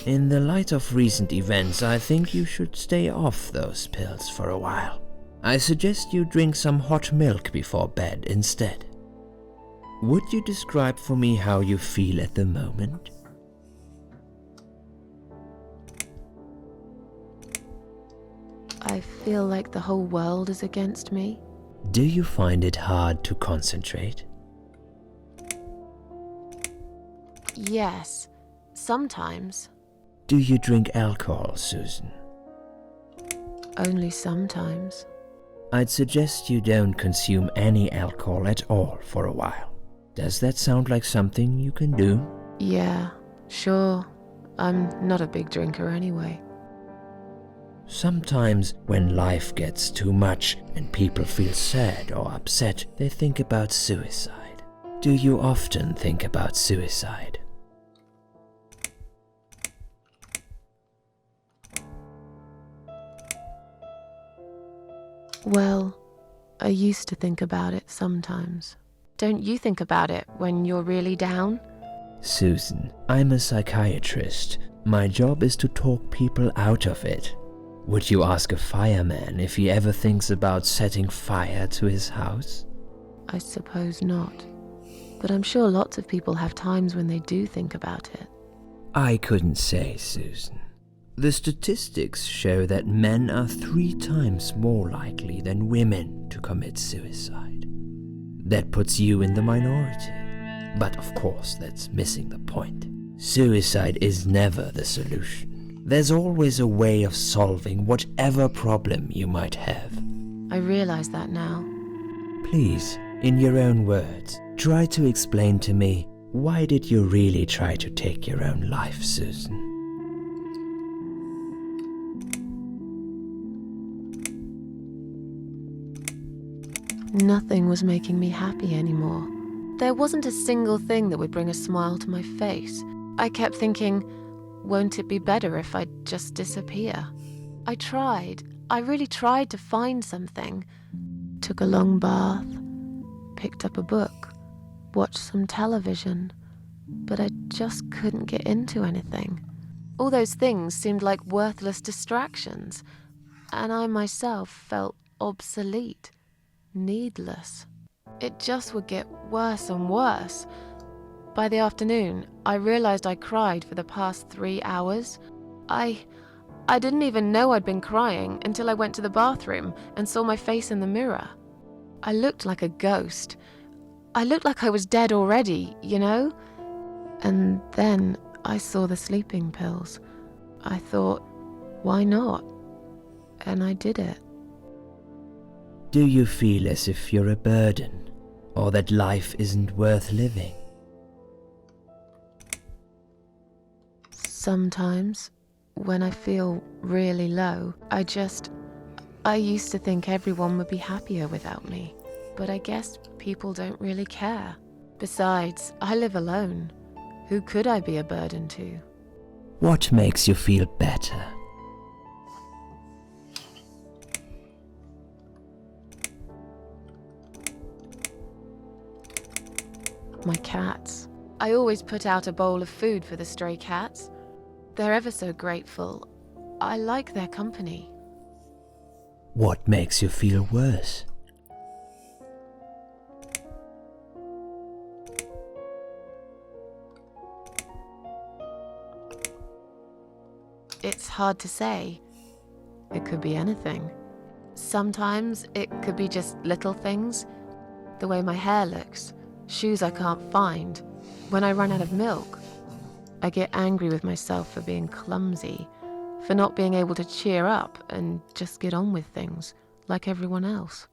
In the light of recent events, I think you should stay off those pills for a while. I suggest you drink some hot milk before bed instead. Would you describe for me how you feel at the moment? I feel like the whole world is against me. Do you find it hard to concentrate? Yes, sometimes. Do you drink alcohol, Susan? Only sometimes. I'd suggest you don't consume any alcohol at all for a while. Does that sound like something you can do? Yeah, sure. I'm not a big drinker anyway. Sometimes when life gets too much and people feel sad or upset, they think about suicide. Do you often think about suicide? Well, I used to think about it sometimes. Don't you think about it when you're really down? Susan, I'm a psychiatrist. My job is to talk people out of it. Would you ask a fireman if he ever thinks about setting fire to his house? I suppose not. But I'm sure lots of people have times when they do think about it. I couldn't say, Susan. The statistics show that men are 3 times more likely than women to commit suicide. That puts you in the minority. But of course, that's missing the point. Suicide is never the solution. There's always a way of solving whatever problem you might have. I realize that now. Please, in your own words, try to explain to me, why did you really try to take your own life, Susan? Nothing was making me happy anymore. There wasn't a single thing that would bring a smile to my face. I kept thinking, won't it be better if I just disappear? I tried. I really tried to find something. Took a long bath, picked up a book, watched some television, but I just couldn't get into anything. All those things seemed like worthless distractions, and I myself felt obsolete, needless. It just would get worse and worse. By the afternoon, I realized I cried for the past 3 hours. I didn't even know I'd been crying until I went to the bathroom and saw my face in the mirror. I looked like a ghost. I looked like I was dead already, you know? And then I saw the sleeping pills. I thought, why not? And I did it. Do you feel as if you're a burden, or that life isn't worth living? Sometimes, when I feel really low, I used to think everyone would be happier without me. But I guess people don't really care. Besides, I live alone. Who could I be a burden to? What makes you feel better? My cats. I always put out a bowl of food for the stray cats. They're ever so grateful. I like their company. What makes you feel worse? It's hard to say. It could be anything. Sometimes it could be just little things. The way my hair looks, shoes I can't find, when I run out of milk. I get angry with myself for being clumsy, for not being able to cheer up and just get on with things like everyone else.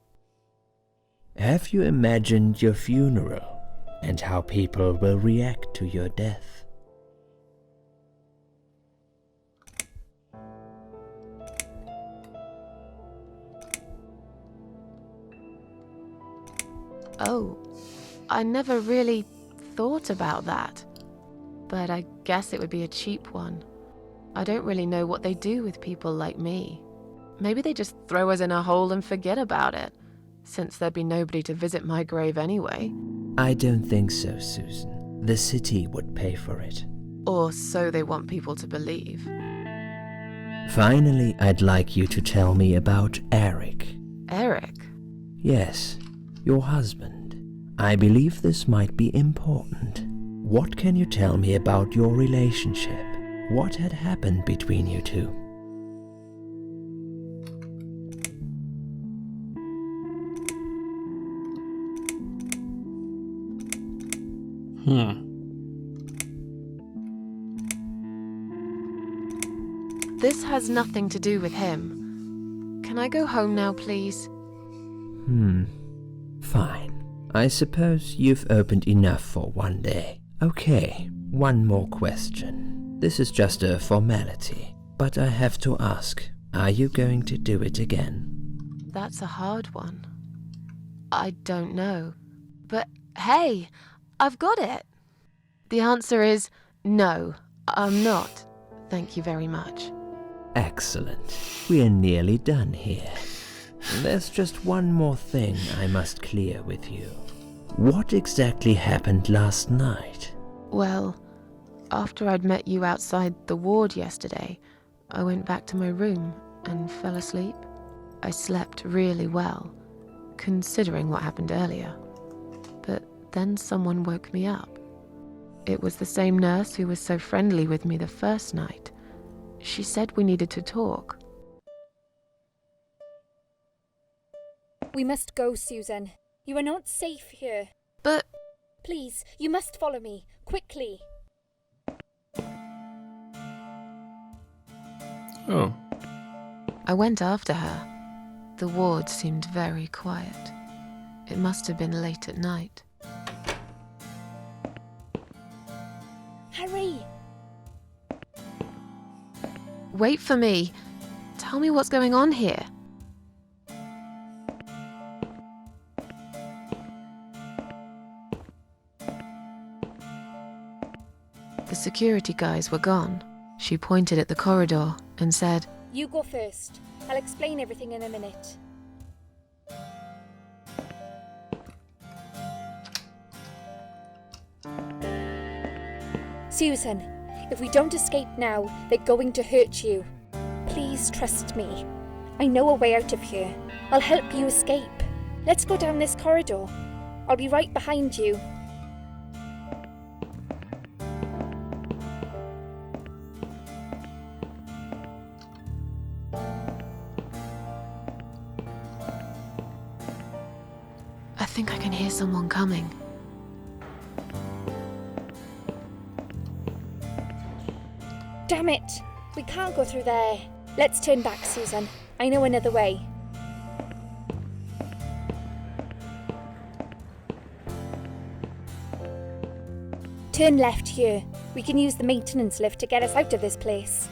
Have you imagined your funeral and how people will react to your death? Oh, I never really thought about that. But I guess it would be a cheap one. I don't really know what they do with people like me. Maybe they just throw us in a hole and forget about it, since there'd be nobody to visit my grave anyway. I don't think so, Susan. The city would pay for it. Or so they want people to believe. Finally, I'd like you to tell me about Eric. Eric? Yes, your husband. I believe this might be important. What can you tell me about your relationship? What had happened between you two? This has nothing to do with him. Can I go home now, please? Fine. I suppose you've opened enough for one day. Okay, one more question. This is just a formality, but I have to ask, are you going to do it again? That's a hard one. I don't know. But hey, I've got it. The answer is no, I'm not. Thank you very much. Excellent. We're nearly done here. There's just one more thing I must clear with you. What exactly happened last night? Well, after I'd met you outside the ward yesterday, I went back to my room and fell asleep. I slept really well, considering what happened earlier. But then someone woke me up. It was the same nurse who was so friendly with me the first night. She said we needed to talk. We must go, Susan. You are not safe here. But Please, you must follow me. Quickly. Oh. I went after her. The ward seemed very quiet. It must have been late at night. Hurry! Wait for me. Tell me what's going on here. The security guys were gone. She pointed at the corridor and said, You go first. I'll explain everything in a minute. Susan, if we don't escape now, they're going to hurt you. Please trust me. I know a way out of here. I'll help you escape. Let's go down this corridor. I'll be right behind you. I think I can hear someone coming. Damn it! We can't go through there. Let's turn back, Susan. I know another way. Turn left here. We can use the maintenance lift to get us out of this place.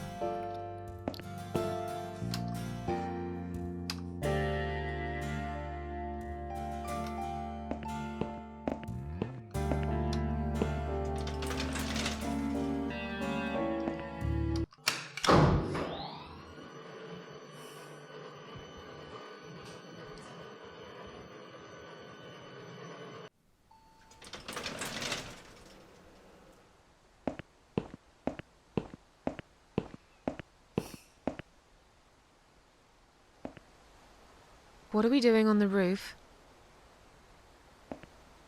What are we doing on the roof?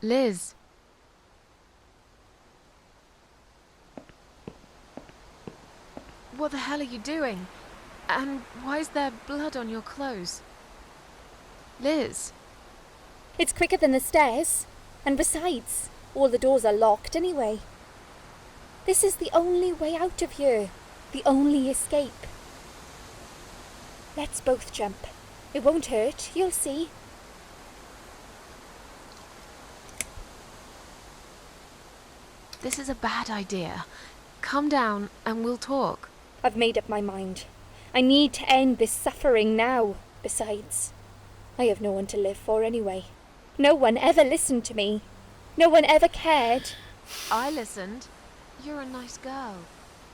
Liz. What the hell are you doing? And why is there blood on your clothes? Liz. It's quicker than the stairs. And besides, all the doors are locked anyway. This is the only way out of here. The only escape. Let's both jump. It won't hurt, you'll see. This is a bad idea. Come down and we'll talk. I've made up my mind. I need to end this suffering now. Besides, I have no one to live for anyway. No one ever listened to me. No one ever cared. I listened. You're a nice girl.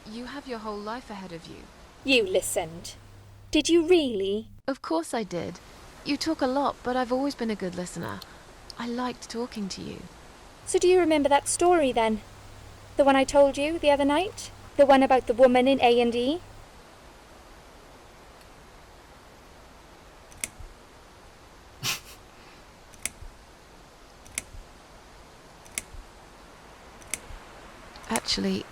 You have your whole life ahead of you. You listened. Did you really? Of course I did. You talk a lot, but I've always been a good listener. I liked talking to you. So do you remember that story then? The one I told you the other night? The one about the woman in A&E? Actually,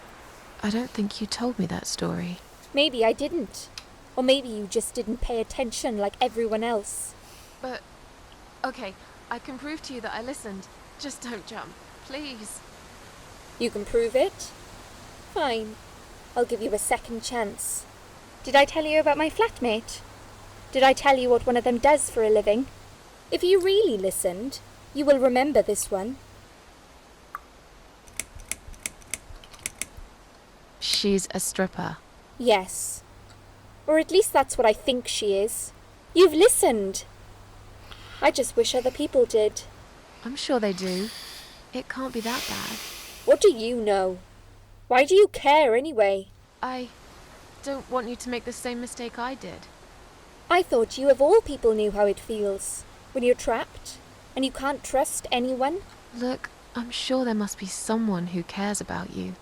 I don't think you told me that story. Maybe I didn't. Or maybe you just didn't pay attention like everyone else. But, okay, I can prove to you that I listened. Just don't jump, please. You can prove it? Fine. I'll give you a second chance. Did I tell you about my flatmate? Did I tell you what one of them does for a living? If you really listened, you will remember this one. She's a stripper. Yes. Or at least that's what I think she is. You've listened. I just wish other people did. I'm sure they do. It can't be that bad. What do you know? Why do you care anyway? I don't want you to make the same mistake I did. I thought you of all people knew how it feels. When you're trapped, and you can't trust anyone. Look, I'm sure there must be someone who cares about you.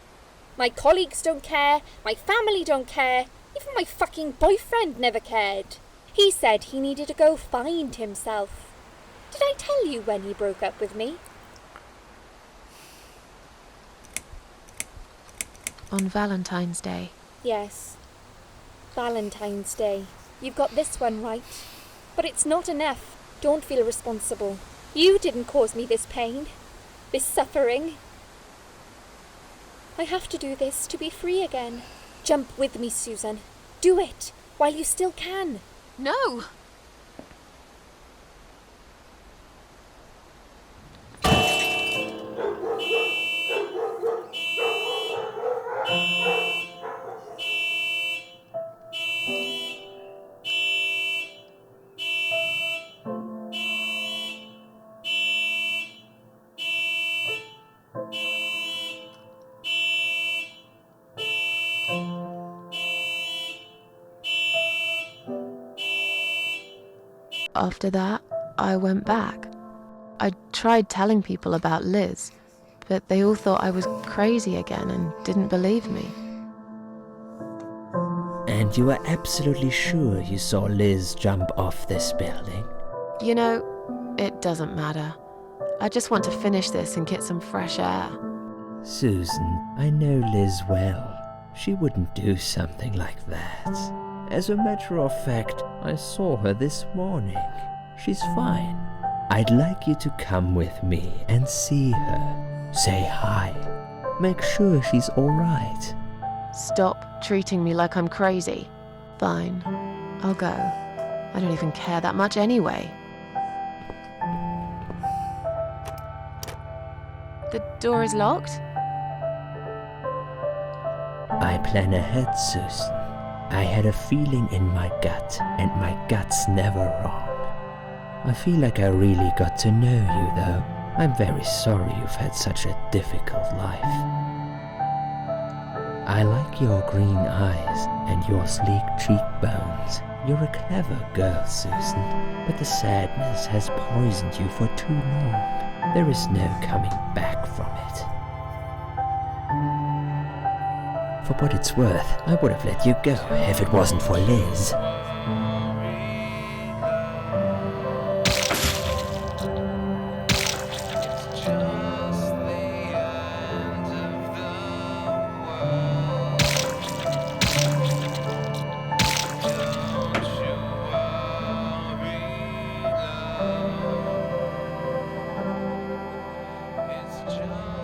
My colleagues don't care, my family don't care, even my fucking boyfriend never cared. He said he needed to go find himself. Did I tell you when he broke up with me? On Valentine's Day. Yes. Valentine's Day. You've got this one right. But it's not enough. Don't feel responsible. You didn't cause me this pain. This suffering. I have to do this to be free again. Jump with me, Susan. Do it. while you still can. No! After that, I went back. I tried telling people about Liz, but they all thought I was crazy again and didn't believe me. And you are absolutely sure you saw Liz jump off this building? You know, it doesn't matter. I just want to finish this and get some fresh air. Susan, I know Liz well. She wouldn't do something like that. As a matter of fact, I saw her this morning. She's fine. I'd like you to come with me and see her. Say hi. Make sure she's all right. Stop treating me like I'm crazy. Fine, I'll go. I don't even care that much anyway. The door is locked? I plan ahead, Susan. I had a feeling in my gut, and my gut's never wrong. I feel like I really got to know you, though. I'm very sorry you've had such a difficult life. I like your green eyes and your sleek cheekbones. You're a clever girl, Susan, but the sadness has poisoned you for too long. There is no coming back from it. For what it's worth, I would have let you go if it wasn't for Liz. It's just